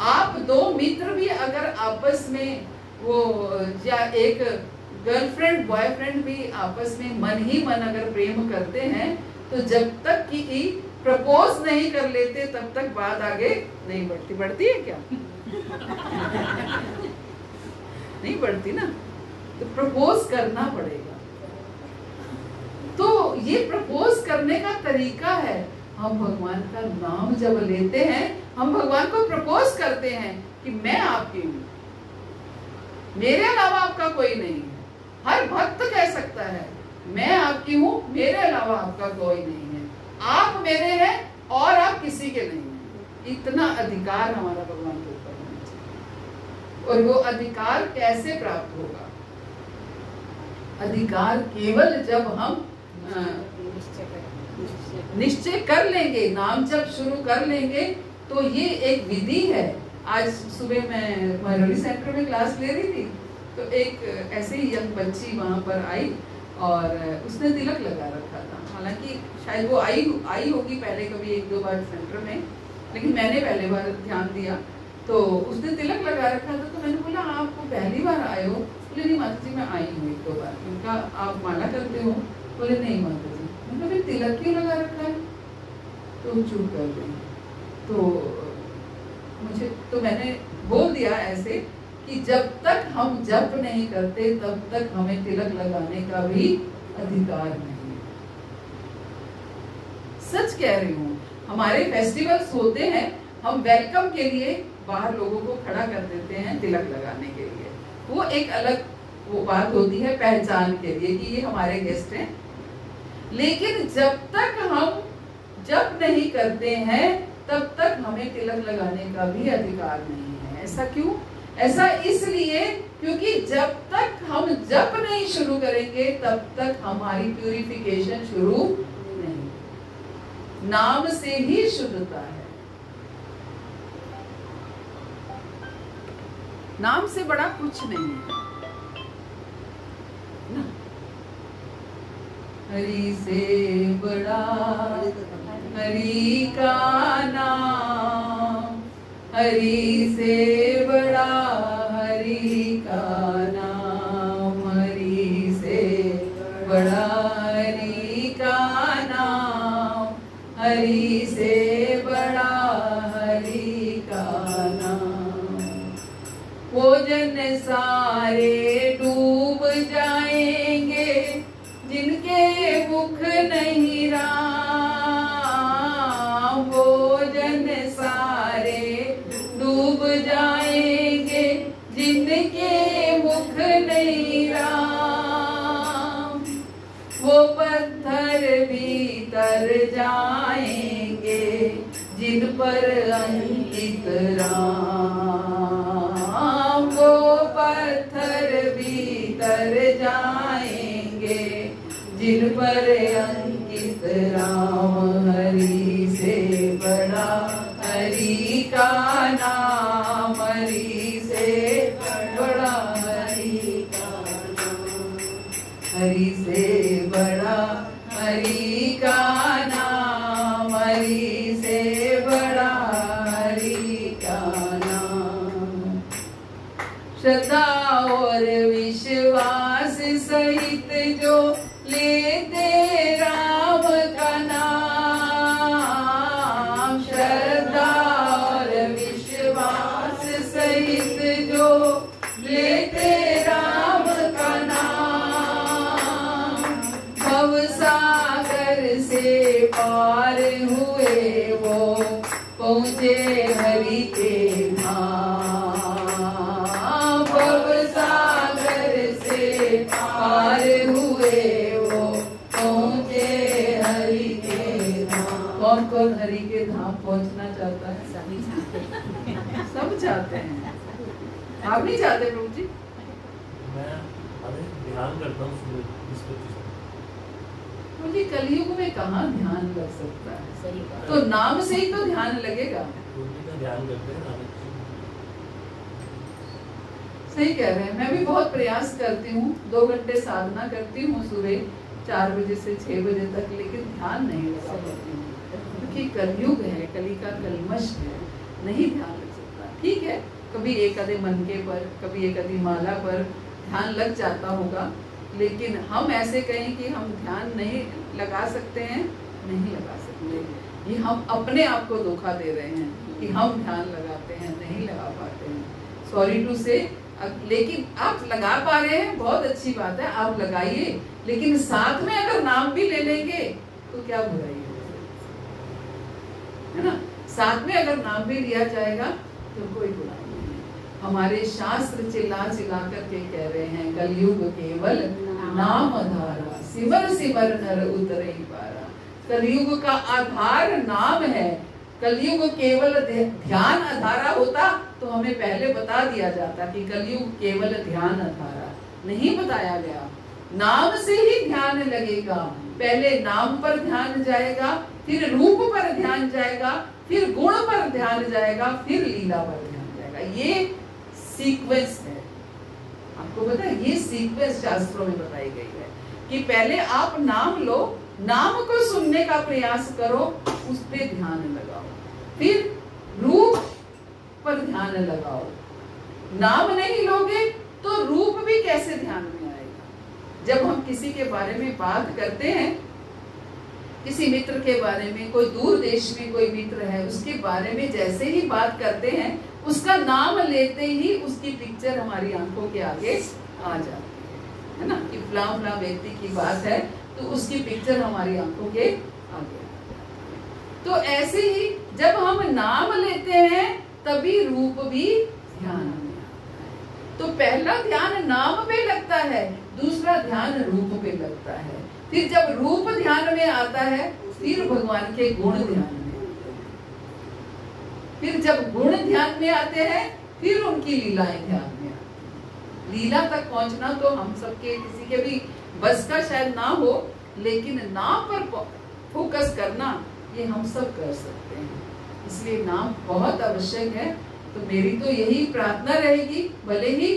आप दो मित्र भी अगर आपस में वो, या एक गर्लफ्रेंड बॉयफ्रेंड भी आपस में मन ही मन अगर प्रेम करते हैं, तो जब तक कि प्रपोज नहीं कर लेते तब तक बात आगे नहीं बढ़ती। बढ़ती है क्या? नहीं बढ़ती ना, तो प्रपोज करना पड़ेगा। तो ये प्रपोज करने का तरीका है, हम भगवान का नाम जब लेते हैं, हम भगवान को प्रपोज करते हैं कि मैं आपकी हूँ, मेरे अलावा आपका कोई नहीं है। हर भक्त कह सकता है मैं आपकी हूँ, मेरे अलावा आपका कोई नहीं है, आप मेरे हैं और आप किसी के नहीं हैं। इतना अधिकार हमारा भगवान के ऊपर होना चाहिए। और वो अधिकार कैसे प्राप्त होगा? अधिकार केवल जब हम निश्चय कर लेंगे, नाम जब शुरू कर लेंगे, तो ये एक विधि है। आज सुबह मैं महरौली सेंटर में क्लास ले रही थी, तो एक ऐसे ही यंग बच्ची वहाँ पर आई और उसने तिलक लगा रखा था। हालांकि शायद वो आई होगी पहले कभी 1-2 बार सेंटर में, लेकिन मैंने पहले बार ध्यान दिया तो उसने तिलक लगा रखा था। तो मैंने बोला आप पहली बार आए हो? बोले नहीं माता जी मैं आई हूँ 1-2 बार। उनका आप माला करते हो? बोले नहीं माता जी। मैंने फिर तिलक क्यों लगा रखा है? तो चुप कर गई। तो मैंने बोल दिया ऐसे कि जब तक हम जप नहीं करते तब तक हमें तिलक लगाने का भी अधिकार नहीं है। सच कह रही हूँ। हमारे फेस्टिवल्स होते हैं, हम वेलकम के लिए बाहर लोगों को खड़ा कर देते हैं तिलक लगाने के लिए। वो एक अलग वो बात होती है पहचान के लिए कि ये हमारे गेस्ट हैं। लेकिन जब तक हम जप नहीं करते हैं तब तक हमें तिलक लगाने का भी अधिकार नहीं है। ऐसा क्यों? ऐसा इसलिए क्योंकि जब तक हम जप नहीं शुरू करेंगे तब तक हमारी प्यूरिफिकेशन शुरू नहीं। नाम से ही शुद्धता है। नाम से बड़ा कुछ नहीं है ना। हरि से बड़ा हरि का नाम, हरि से बड़ा हरि का नाम, हरि से बड़ा हरि का नाम, हरि से बड़ा हरि का नाम। वो जन सारे डूब जाएंगे जिनके मुख नहीं राम, वो जन सारे डूब जाएंगे जिनके मुख नहीं राम। वो पत्थर भी तर जाएंगे जिन पर अंकित राम, वो पत्थर भी तर जाएंगे जिन पर अंकित राम। हरि से बड़ा हरि का नाम, हरि से बड़ा हरि का नाम, हरि से बड़ा हरि का नाम, हरि से बड़ा हरि का नाम। श्रद्धा और विश्वास सहित जो लेते राम का नाम, श्रद्धा और विश्वास सहित जो लेते राम का नाम। भव सागर से पार हुए वो पहुँचे हरि के धाम, भव सागर से पार हुए वो पहुँचे हरि के धाम। कौन कौन कौन हरि के धाम पहुंचना चाहता है? सभी चाहते हैं। सब चाहते हैं। आप नहीं चाहते प्रभु जी? मैं अरे ध्यान करता हूँ सुबह 20-25 मुझे कलयुग में कहाँ ध्यान लग सकता है? सही बात। तो नाम से ही तो ध्यान लगेगा। उन्हीं का ध्यान करते हैं ना। सही कह रहे हैं। मैं भी बहुत प्रयास करती हूँ, 2 घंटे साधना करती हूँ सुबह 4 बजे से 6 बजे तक, लेकिन ध्यान नहीं लगा पाती हूँ क्योंकि कलयुग है, कली का कलमश है, नहीं ध्यान लग सकता। ठीक है, कभी एक आधे मनके पर, कभी एक आधी माला पर ध्यान लग जाता होगा, लेकिन हम ऐसे कहें कि हम ध्यान नहीं लगा सकते हैं, नहीं लगा सकते। ये हम अपने आप को धोखा दे रहे हैं कि हम ध्यान लगाते हैं, नहीं लगा पाते हैं। सॉरी टू से, लेकिन आप लगा पा रहे हैं, बहुत अच्छी बात है, आप लगाइए, लेकिन साथ में अगर नाम भी ले लेंगे तो क्या बुराई है ना? साथ में अगर नाम भी लिया जाएगा तो कोई बुराई नहीं है। हमारे शास्त्र चिल्ला चिल्ला करके कह रहे हैं, कलयुग केवल नाम आधारा, सिमर सिमर नर उतरे पारा। कलयुग का आधार नाम है। कलयुग केवल ध्यान आधारा होता तो हमें पहले बता दिया जाता कि कलयुग केवल ध्यान आधारा, नहीं बताया गया। नाम से ही ध्यान लगेगा। पहले नाम पर ध्यान जाएगा, फिर रूप पर ध्यान जाएगा, फिर गुण पर ध्यान जाएगा, फिर लीला पर ध्यान जाएगा। ये सीक्वेंस है। आपको पता है, ये सीक्वेंस शास्त्रों में बताई गई है कि पहले आप नाम लो, नाम को सुनने का प्रयास करो, उस पे ध्यान लगाओ, फिर रूप पर ध्यान लगाओ। नाम नहीं लोगे तो रूप भी कैसे ध्यान में आएगा? जब हम किसी के बारे में बात करते हैं, किसी मित्र के बारे में, कोई दूर देश में कोई मित्र है, उसके बारे में जैसे ही बात करते हैं, उसका नाम लेते ही उसकी पिक्चर हमारी आंखों के आगे आ जाती है ना? कि फलां फलां व्यक्ति की बात है तो उसकी पिक्चर हमारी आंखों के आगे। तो ऐसे ही जब हम नाम लेते हैं तभी रूप भी ध्यान में आता है। तो पहला ध्यान नाम पे लगता है, दूसरा ध्यान रूप पे लगता है। फिर जब रूप ध्यान में आता है, फिर भगवान के गुण ध्यान में आते हैं। फिर जब गुण ध्यान में आते हैं, फिर उनकी लीलाएं ध्यान में आती हैं। लीला तक पहुंचना तो हम सबके किसी के भी बस का शायद ना हो, लेकिन नाम पर फोकस करना ये हम सब कर सकते हैं। इसलिए नाम बहुत आवश्यक है। तो मेरी तो यही प्रार्थना रहेगी, भले ही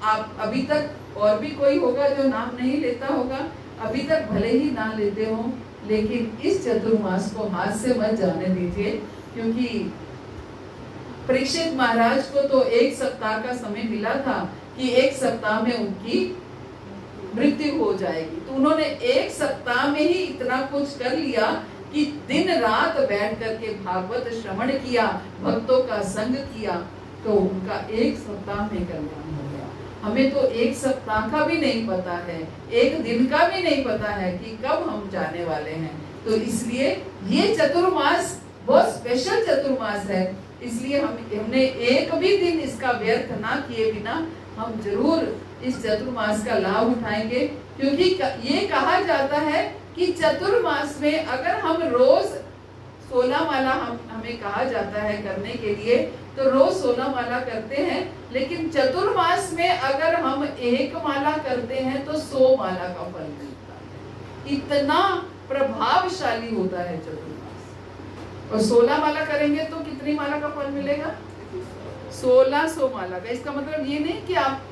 आप अभी तक और भी कोई होगा जो नाम नहीं लेता होगा, अभी तक भले ही ना लेते हो, लेकिन इस चतुर्मास को हाथ से मत जाने दीजिए, क्योंकि परीक्षित महाराज को तो 1 सप्ताह का समय मिला था कि 1 सप्ताह में उनकी मृत्यु हो जाएगी। तो उन्होंने 1 सप्ताह में ही इतना कुछ कर लिया कि दिन रात बैठ करके भागवत श्रवण किया, भक्तों का संग किया, तो उनका 1 सप्ताह में कल्याण हो गया। हमें तो 1 सप्ताह का भी नहीं पता है, 1 दिन का भी नहीं पता है कि कब हम जाने वाले हैं। तो इसलिए ये चतुर्मास बहुत स्पेशल चतुर्मास है। इसलिए हमने एक भी दिन इसका व्यर्थ ना किए बिना हम जरूर इस चतुर्मास का लाभ उठाएंगे, क्योंकि ये कहा जाता है कि चतुर्मास में अगर हम रोज 16 माला हमें कहा जाता है करने के लिए, तो रोज 16 माला करते हैं, लेकिन चतुर्मास में अगर हम 1 माला करते हैं तो 100 माला का फल मिलता है। इतना प्रभावशाली होता है चतुर्मास। और 16 माला करेंगे तो कितनी माला का फल मिलेगा? 1600 माला का। इसका मतलब ये नहीं कि आप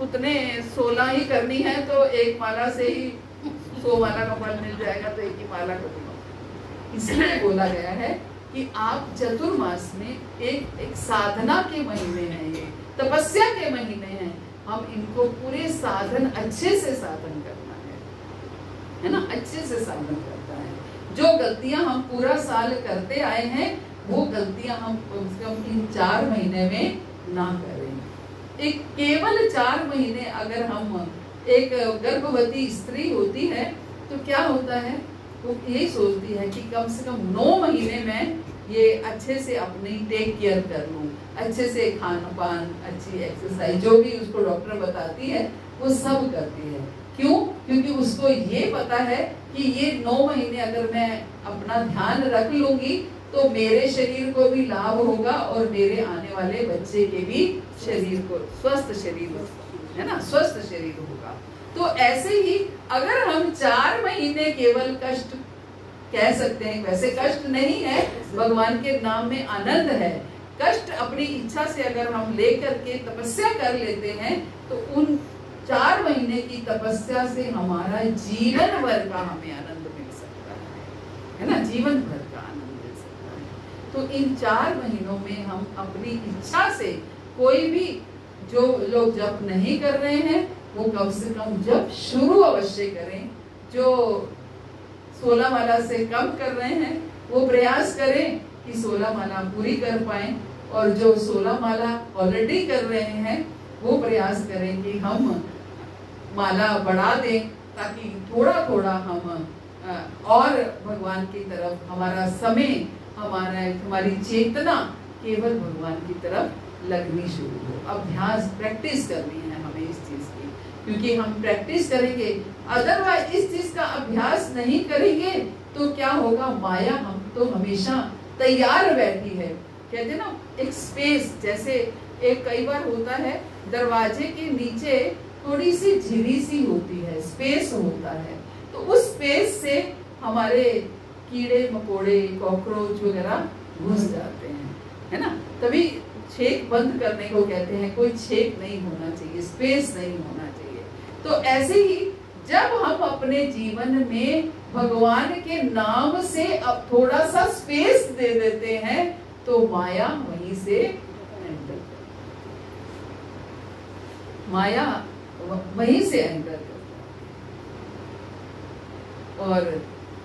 उतने 16 ही करनी है तो 1 माला से ही 100 माला का फल मिल जाएगा, तो 1 ही माला कर दो। इसलिए बोला गया है कि आप चतुर्मास में एक साधना के महीने हैं, ये तपस्या के महीने हैं। हम इनको पूरे साधन अच्छे से साधन करना है ना? अच्छे से साधन करता है। जो गलतियां हम पूरा साल करते आए हैं, वो गलतियां हम कम से कम इन 4 महीने में ना करें। एक केवल 4 महीने अगर हम, एक गर्भवती स्त्री होती है तो क्या होता है, वो यही सोचती है कि कम से कम 9 महीने में ये अच्छे से अपनी टेक केयर कर लूं, अच्छे से खान पान, अच्छी एक्सरसाइज, जो भी उसको डॉक्टर बताती है वो सब करती है। क्यों? क्योंकि उसको ये पता है कि ये 9 महीने अगर मैं अपना ध्यान रख लूंगी तो मेरे शरीर को भी लाभ होगा और मेरे आने वाले बच्चे के भी शरीर को स्वस्थ शरीर है ना, स्वस्थ शरीर होगा। तो ऐसे ही अगर हम 4 महीने केवल कष्ट कह सकते हैं, वैसे कष्ट नहीं है, भगवान के नाम में आनंद है। कष्ट अपनी इच्छा से अगर हम लेकर के तपस्या कर लेते हैं तो उन 4 महीने की तपस्या से हमारा जीवन भर का हमें आनंद मिल सकता है ना, जीवन भर का आनंद मिल सकता है। तो इन 4 महीनों में हम अपनी इच्छा से कोई भी जो लोग जप नहीं कर रहे हैं वो कम से कम जप शुरू अवश्य करें। जो 16 माला से कम कर रहे हैं वो प्रयास करें कि 16 माला पूरी कर पाएं, और जो 16 माला ऑलरेडी कर रहे हैं वो प्रयास करें कि हम माला बढ़ा दें ताकि थोड़ा थोड़ा हम और भगवान की तरफ हमारा समय, हमारी चेतना केवल भगवान की तरफ लगनी शुरू हो। अभ्यास प्रैक्टिस करनी है हमें इस चीज की, क्योंकि हम प्रैक्टिस करेंगे, अदरवाइज इस चीज का अभ्यास नहीं करेंगे तो क्या होगा, माया हम तो हमेशा तैयार बैठी है। कहते हैं ना एक स्पेस, जैसे एक कई बार होता है दरवाजे के नीचे थोड़ी सी झिरी सी होती है, स्पेस होता है, तो उस स्पेस से हमारे कीड़े मकोड़े कॉकरोच वगैरह घुस जाते हैं, है ना। तभी छेद बंद करने को कहते हैं, कोई छेद नहीं होना चाहिए, स्पेस नहीं होना चाहिए। तो ऐसे ही जब हम अपने जीवन में भगवान के नाम से अब थोड़ा सा स्पेस दे देते हैं तो माया वहीं से एंटर, माया वहीं से एंटर करता। और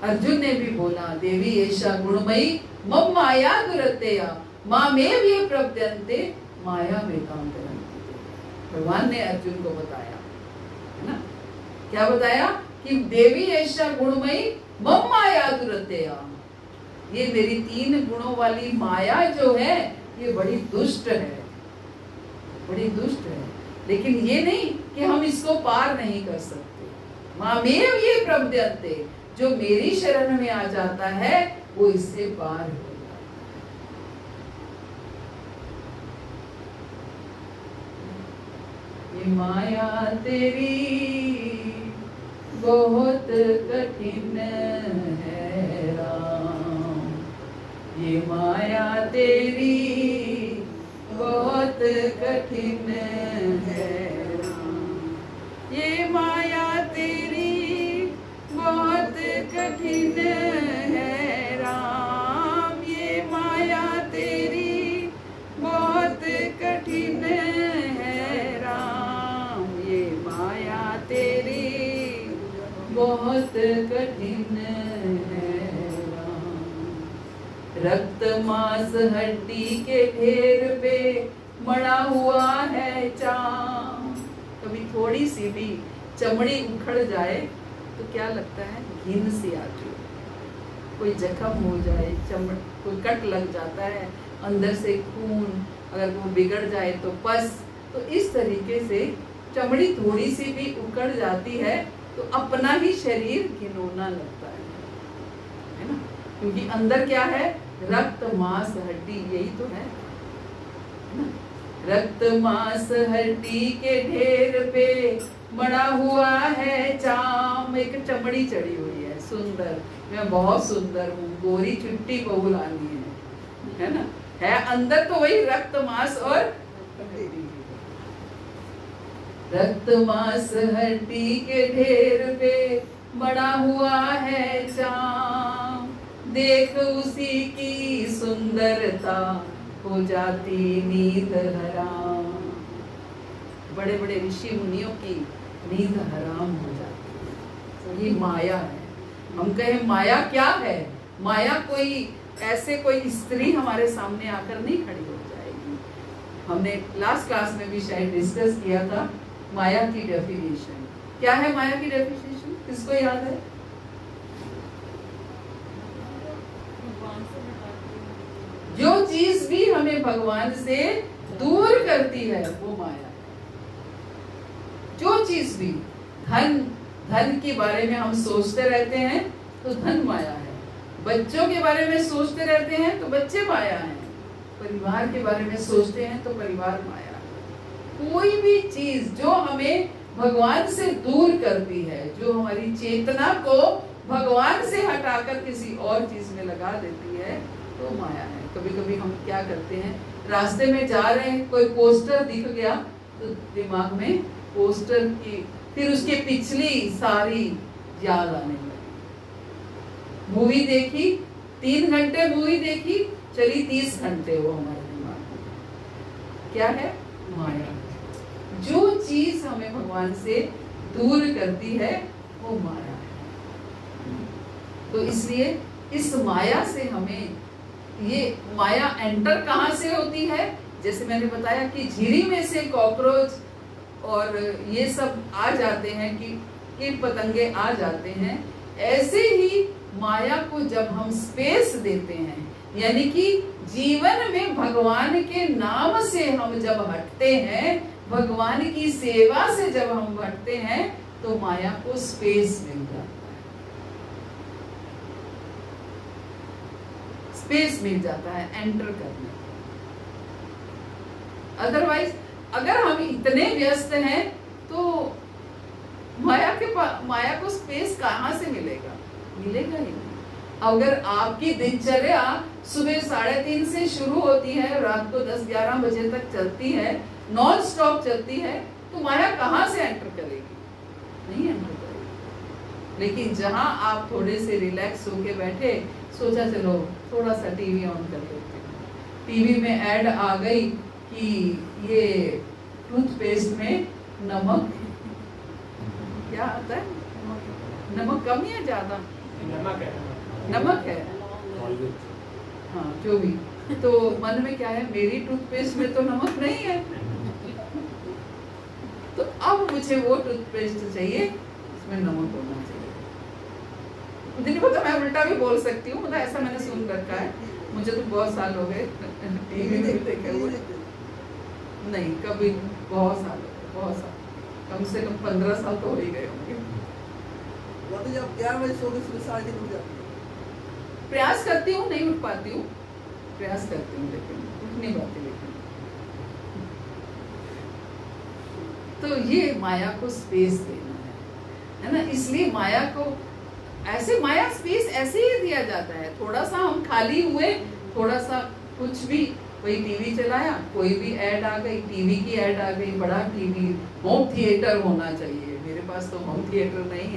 अर्जुन ने भी बोला, देवी एषा गुणमयी मम माया दुरत्यया मामेव ये प्रपद्यन्ते माया मेताम तरन्ति। भगवान ने अर्जुन को बताया, है ना, क्या बताया कि देवी ऐसा गुणमयी मम माया दुरत्यया, ये मेरी 3 गुणों वाली माया जो है ये बड़ी दुष्ट है, बड़ी दुष्ट है। लेकिन ये नहीं कि हम इसको पार नहीं कर सकते। मामेव ये प्रपद्यन्ते, जो मेरी शरण में आ जाता है वो इससे पार हो जाता है। ये माया तेरी बहुत कठिन है राम, ये माया तेरी बहुत कठिन है राम, ये माया तेरी बहुत कठिन है राम, ये माया तेरी बहुत कठिन है राम, ये माया तेरी बहुत कठिन है राम। रक्त मांस हड्डी के ढेर पे मड़ा हुआ है चाम। कभी थोड़ी सी भी चमड़ी उखड़ जाए तो क्या लगता है, घिन सी आती है। कोई जख्म हो जाए, कोई कट लग जाता है, अंदर से खून अगर वो बिगड़ जाए तो पस, तो इस तरीके से चमड़ी थोड़ी सी भी उखड़ जाती है तो अपना ही शरीर घिनौना लगता है ना, क्योंकि अंदर क्या है, रक्त मांस हड्डी, यही तो है ना। रक्त मांस हड्डी के ढेर पे मड़ा हुआ है चाम, एक चमड़ी चढ़ी हुई है सुंदर, मैं बहुत सुंदर हूँ, गोरी चुट्टी बहू लानी है ना, है अंदर तो वही रक्त मांस और रक्त मांस हड्डी के ढेर पे मड़ा हुआ है चाम, देख उसी की सुंदरता हो जाती नींद हराम। बड़े बड़े ऋषि मुनियों की नींद हराम हो जाती है। ये माया है। हम कहें माया क्या है, माया कोई ऐसे कोई स्त्री हमारे सामने आकर नहीं खड़ी हो जाएगी। हमने लास्ट क्लास में भी शायद डिस्कस किया था माया की डेफिनेशन। क्या है माया की डेफिनेशन, किसको याद है? जो चीज भी हमें भगवान से दूर करती है वो माया है। जो चीज भी, धन के बारे में हम सोचते रहते हैं तो धन माया है, बच्चों के बारे में सोचते रहते हैं तो बच्चे माया हैं, परिवार के बारे में सोचते हैं तो परिवार माया है। कोई भी चीज जो हमें भगवान से दूर करती है, जो हमारी चेतना को भगवान से हटाकर किसी और चीज में लगा देती है, तो माया है। कभी कभी हम क्या करते हैं, रास्ते में जा रहे हैं, कोई पोस्टर दिख गया तो दिमाग में पोस्टर की, फिर उसके पिछली सारी याद आने लगी। मूवी देखी, 3 घंटे मूवी देखी, चली 30 घंटे वो हमारे दिमाग में। क्या है? माया। जो चीज हमें भगवान से दूर करती है वो माया है। तो इसलिए इस माया से हमें, ये माया एंटर कहाँ से होती है? जैसे मैंने बताया कि झिरी में से कॉकरोच और ये सब आ जाते हैं, कि कीट पतंगे आ जाते हैं, ऐसे ही माया को जब हम स्पेस देते हैं, यानी कि जीवन में भगवान के नाम से हम जब हटते हैं, भगवान की सेवा से जब हम हटते हैं, तो माया को स्पेस मिल जाता है, स्पेस मिल जाता है एंटर करने। अदरवाइज अगर हम इतने व्यस्त हैं तो माया को स्पेस कहाँ से मिलेगा? मिलेगा ही नहीं। अगर आपकी दिनचर्या सुबह 3:30 से शुरू होती है, रात को 10-11 बजे तक चलती है, नॉन स्टॉप चलती है, तो माया कहाँ से एंटर करेगी? नहीं एंटर करेगी। लेकिन जहां आप थोड़े से रिलैक्स होके बैठे, सोचा चलो थोड़ा सा टीवी ऑन कर लेते हैं, टीवी में ऐड आ गई कि ये टूथपेस्ट में नमक, क्या आता है, नमक कम या ज्यादा? नमक है, हाँ जो भी। तो मन में क्या है, मेरी टूथपेस्ट में तो नमक नहीं है, तो अब मुझे वो टूथपेस्ट चाहिए इसमें नमक होना चाहिए। दिन को तो मैं उल्टा भी बोल सकती हूँ, मतलब ऐसा मैंने सुन रखा है, मुझे तो बहुत साल हो गए टीवी में देखे हुए। नहीं कभी, बहुत साल हो गए, बहुत साल, कम से कम 15 साल तो हो ही गए होंगे। जब 11 बजे सो गए, सुबह 3:30 उठ जाती। प्रयास करती हूँ, नहीं उठ पाती हूँ, प्रयास करती हूँ लेकिन उठ नहीं पाती। लेकिन तो ये माया को स्पेस देना है ना। इसलिए माया को ऐसे, माया स्पेस ऐसे ही दिया जाता है। थोड़ा सा हम खाली हुए, थोड़ा सा कुछ भी, कोई टीवी चलाया, कोई भी ऐड आ गई, टीवी की ऐड आ गई, बड़ा टीवी, होम थिएटर होना चाहिए, मेरे पास तो होम थिएटर नहीं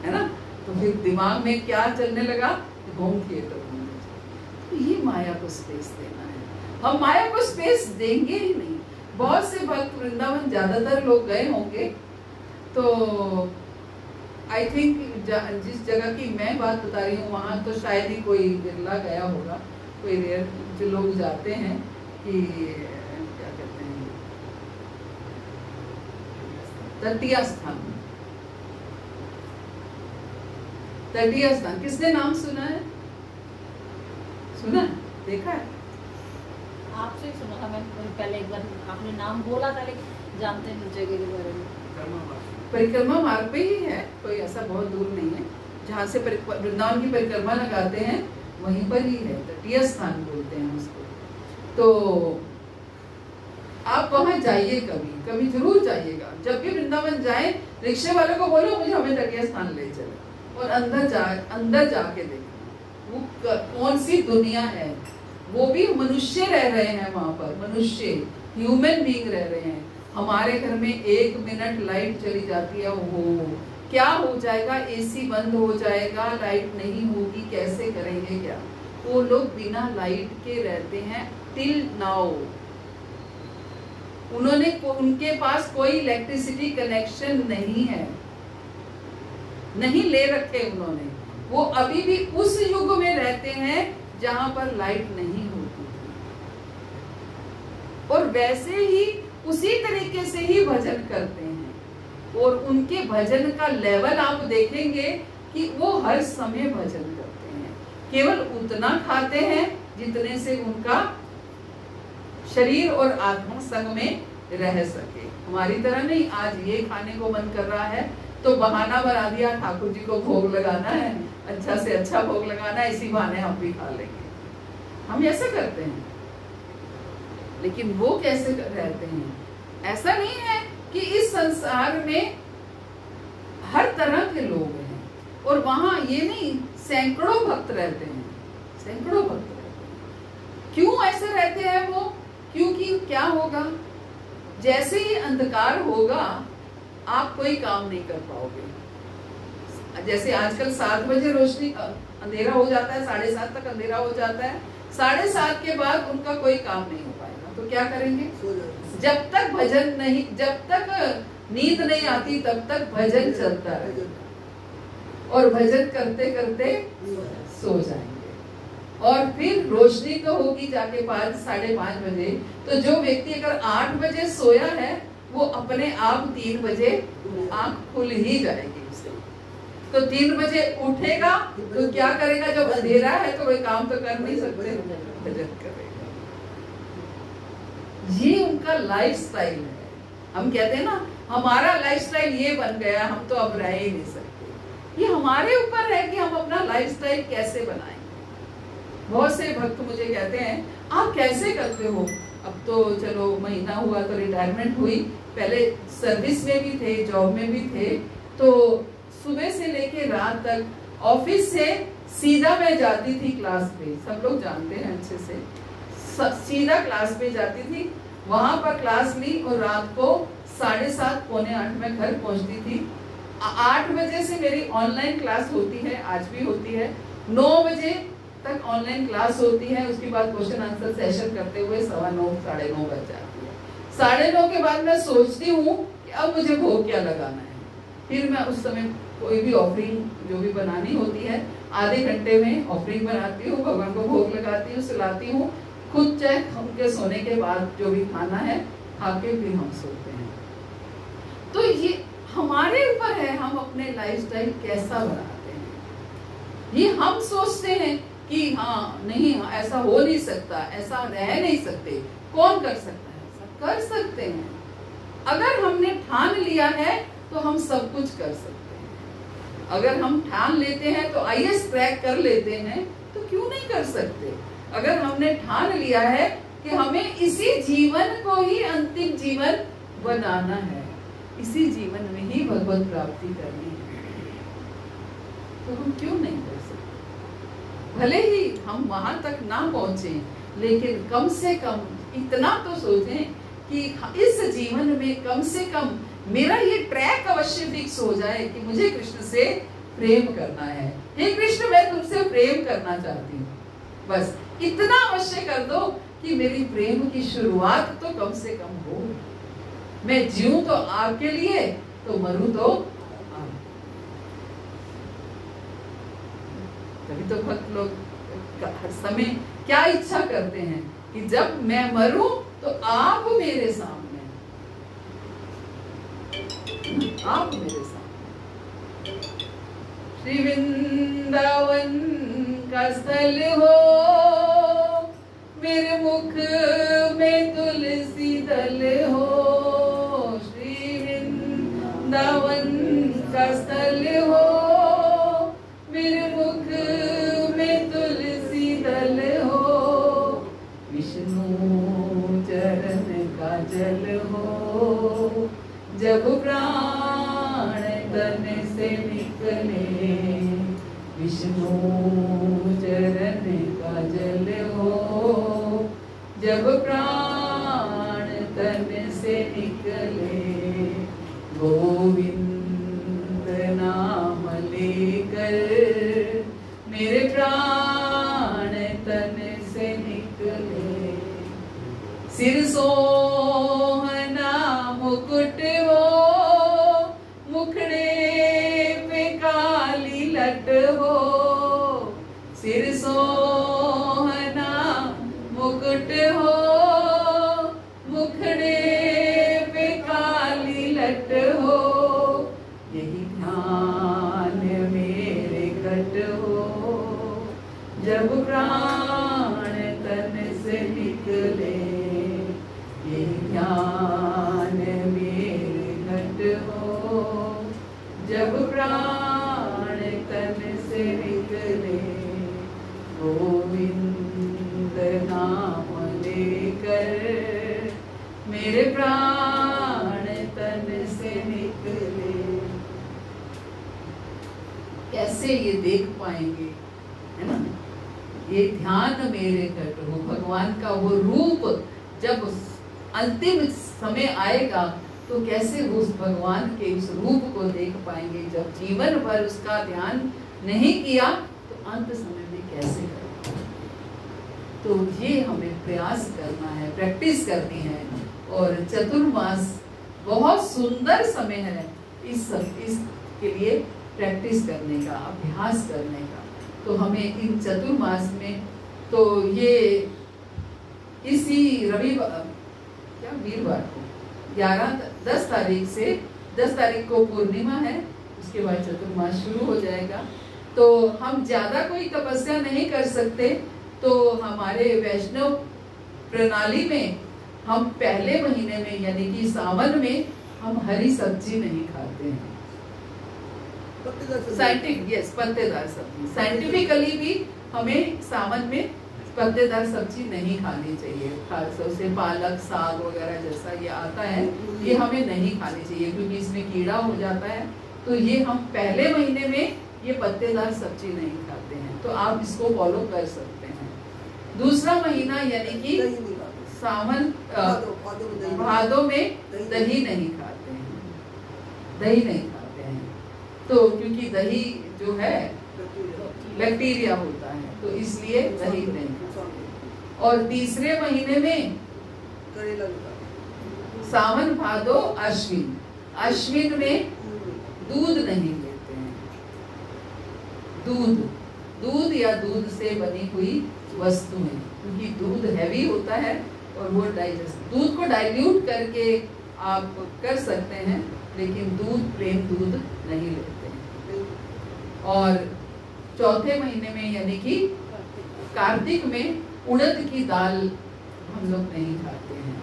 है ना। तो फिर दिमाग में क्या चलने लगा, होम थिएटर होना चाहिए। तो ये माया को स्पेस देना है। हम माया को स्पेस देंगे ही नहीं। बहुत से भक्त वृंदावन ज्यादातर लोग गए होंगे, तो आई थिंक जिस जगह की मैं बात बता रही हूँ वहां तो शायद ही कोई बिरला गया होगा, कोई रेयर जो लोग जाते हैं कि क्या कहते हैं, तटीय स्थान। तटीय स्थान किसने नाम सुना है? सुना है, देखा है? आपसे ही सुना था मैं पहले, एक बार आपने नाम बोला था, लेकिन जानते नहीं जगह के बारे में। परिक्रमा मार्ग पे ही है, कोई ऐसा बहुत दूर नहीं है। जहाँ से वृंदावन की परिक्रमा लगाते हैं वहीं पर ही है, तटीय स्थान बोलते हैं उसको। तो आप वहां जाइए, कभी कभी जरूर जाइएगा। जब भी वृंदावन जाए, रिक्शे वाले को बोलो मुझे हमें तटीय स्थान ले चले, और अंदर जाके देखो वो कौन सी दुनिया है। वो भी मनुष्य रह रहे हैं वहां पर, मनुष्य, ह्यूमन बीइंग रह रहे हैं। हमारे घर में 1 मिनट लाइट चली जाती है, वो क्या हो जाएगा, एसी बंद हो जाएगा, लाइट नहीं होगी, कैसे करेंगे क्या? वो लोग बिना लाइट के रहते हैं टिल नाउ। उनके पास कोई इलेक्ट्रिसिटी कनेक्शन नहीं है, नहीं ले रखे उन्होंने। वो अभी भी उस युग में रहते हैं जहां पर लाइट नहीं होती थी, और वैसे ही उसी तरीके से ही भजन करते हैं। और उनके भजन का लेवल आप देखेंगे कि वो हर समय भजन करते हैं। केवल उतना खाते हैं जितने से उनका शरीर और आत्मा संग में रह सके। हमारी तरह नहीं, आज ये खाने को मन कर रहा है तो बहाना बना दिया, ठाकुर जी को भोग लगाना है, अच्छा से अच्छा भोग लगाना है, इसी बहाने हम भी खा लेंगे। हम ऐसा करते हैं, लेकिन वो कैसे रहते हैं? ऐसा नहीं है कि इस संसार में हर तरह के लोग हैं, और वहां ये नहीं सैकड़ों भक्त रहते हैं, सैकड़ों भक्त रहते हैं। क्यों ऐसे रहते हैं वो? क्योंकि क्या होगा, जैसे ही अंधकार होगा आप कोई काम नहीं कर पाओगे। जैसे आजकल 7 बजे रोशनी अंधेरा हो जाता है, 7:30 तक अंधेरा हो जाता है, 7:30 के बाद उनका कोई काम नहीं हो पाएगा। तो क्या करेंगे? जब तक भजन नहीं, जब तक नींद नहीं आती तब तक भजन चलता है, और भजन करते करते सो जाएंगे। और फिर रोशनी तो होगी जाके 5, 5:30 बजे। तो जो व्यक्ति अगर 8 बजे सोया है वो अपने आप 3 बजे आंख खुल ही जाएगी उससे। तो 3 बजे उठेगा तो क्या करेगा? जब अंधेरा है तो कोई काम तो कर नहीं सकते, भजन करेगा। ये उनका लाइफस्टाइल है। हम कहते हैं ना हमारा लाइफस्टाइल ये बन गया, हम तो अब रह ही नहीं सकते। ये हमारे ऊपर है कि हम अपना लाइफस्टाइल कैसे बनाएं। बहुत से भक्त मुझे कहते हैं आप कैसे करते हो? अब तो चलो महीना हुआ तो रिटायरमेंट हुई, पहले सर्विस में भी थे, जॉब में भी थे, तो सुबह से लेके रात तक ऑफिस से सीधा मैं जाती थी क्लास पे। सब लोग जानते हैं अच्छे से, सीधा क्लास पे जाती थी, वहां पर क्लास ली और रात को 7:30 पौने 8 में घर पहुंचती थी। 8 बजे से मेरी ऑनलाइन क्लास होती है, आज भी होती है। 9 बजे तक ऑनलाइन क्लास होती है, उसके बाद क्वेश्चन आंसर सेशन करते हुए 9:15 साढ़े 9 बज जाती है। 9:30 के बाद मैं सोचती हूँ कि अब मुझे भोग क्या लगाना है। फिर मैं उस समय कोई भी ऑफरिंग जो भी बनानी होती है आधे घंटे में ऑफरिंग बनाती हूँ, भगवान को भोग लगाती हूँ, सुलाती हूँ, खुद चाहे उनके सोने के बाद जो भी खाना है खा के फिर हम सोते हैं। तो ये हमारे ऊपर है, हम अपने लाइफस्टाइल कैसा बनाते हैं। ये हम सोचते हैं कि हाँ नहीं, ऐसा हो नहीं सकता, ऐसा रह नहीं सकते। कौन कर सकता है? ऐसा कर सकते हैं। अगर हमने ठान लिया है तो हम सब कुछ कर सकते हैं। अगर हम ठान लेते हैं तो IAS क्रैक कर लेते हैं, तो क्यों नहीं कर सकते? अगर हमने ठान लिया है कि हमें इसी जीवन को ही अंतिम जीवन बनाना है, इसी जीवन में ही भगवत प्राप्ति करनी है, तो हम क्यों नहीं कर सकते? भले ही हम वहां तक ना पहुंचे, लेकिन कम से कम इतना तो सोचें कि इस जीवन में कम से कम मेरा ये ट्रैक अवश्य फिक्स हो जाए कि मुझे कृष्ण से प्रेम करना है। हे कृष्ण, मैं तुमसे प्रेम करना चाहती हूँ। बस इतना अवश्य कर दो कि मेरी प्रेम की शुरुआत तो कम से कम हो। मैं जीऊं तो आपके लिए, तो मरूं तो आप। तभी तो भक्त लोग हर समय क्या इच्छा करते हैं कि जब मैं मरूं तो आप मेरे सामने, आप मेरे सामने। श्री वृंदावन का स्थल हो, मेरे मुख में तुलसी दल हो। श्री वृंदावन का स्थल हो, मेरे मुख में तुलसी दल हो। विष्णु चरण का जल हो, जब प्राण तन से निकले। विष्णु चरण का जल हो, जब प्राण तन से निकले। गोविंद नाम लेकर मेरे प्राण तन से निकले। सिर सोहना मुकुट हो, मुखड़े पे काली लट हो। सिर सोहना मुकुट हो, मुखड़े पे काली लट हो। यही ध्यान मेरे घट हो, जब प्राण तन से निकले। यही ध्यान प्राण तन से निकले, गोविंद नाम लेकर मेरे प्राण तन से निकले। कैसे ये देख पाएंगे, है ना? ये ध्यान मेरे घट हो, भगवान का वो रूप जब अंतिम समय आएगा तो कैसे उस भगवान के उस रूप को देख पाएंगे। जब जीवन भर उसका ध्यान नहीं किया तो अंत समय में कैसे करेंगे। तो ये हमें प्रयास करना है, प्रैक्टिस करनी है। और चतुर्मास बहुत सुंदर समय है इसके लिए प्रैक्टिस करने का, अभ्यास करने का। तो हमें इन चतुर्मास में तो ये इसी रविवार क्या वीरवार को 10 तारीख से 10 तारीख को पूर्णिमा है, उसके बाद चतुर्मास शुरू हो जाएगा। तो हम ज्यादा कोई तपस्या नहीं कर सकते, तो हमारे वैष्णव प्रणाली में हम पहले महीने में यानी कि सावन में हम हरी सब्जी नहीं खाते हैं। पत्तेदार सब्जी साइंटिफिकली भी हमें सावन में पत्तेदार सब्जी नहीं खानी चाहिए। खासतौर से पालक, साग वगैरह जैसा ये आता है, ये हमें नहीं खानी चाहिए क्योंकि इसमें कीड़ा हो जाता है। तो ये हम पहले महीने में ये पत्तेदार सब्जी नहीं खाते हैं, तो आप इसको फॉलो कर सकते हैं। दूसरा महीना यानी कि सावन, भादों में दही नहीं खाते हैं, दही नहीं खाते हैं। तो क्योंकि दही जो है बैक्टीरिया होता है, तो इसलिए दही नहीं खाते। और तीसरे महीने में सावन, भादो, अश्विन, अश्विन में दूध नहीं लेते हैं। दूध या दूध से बनी हुई वस्तुएं, क्योंकि दूध हैवी होता है और वो डाइजेस्ट, दूध को डाइल्यूट करके आप कर सकते हैं, लेकिन प्लेन दूध नहीं लेते हैं। और चौथे महीने में यानी कि कार्तिक में उड़द की दाल हम लोग नहीं खाते हैं।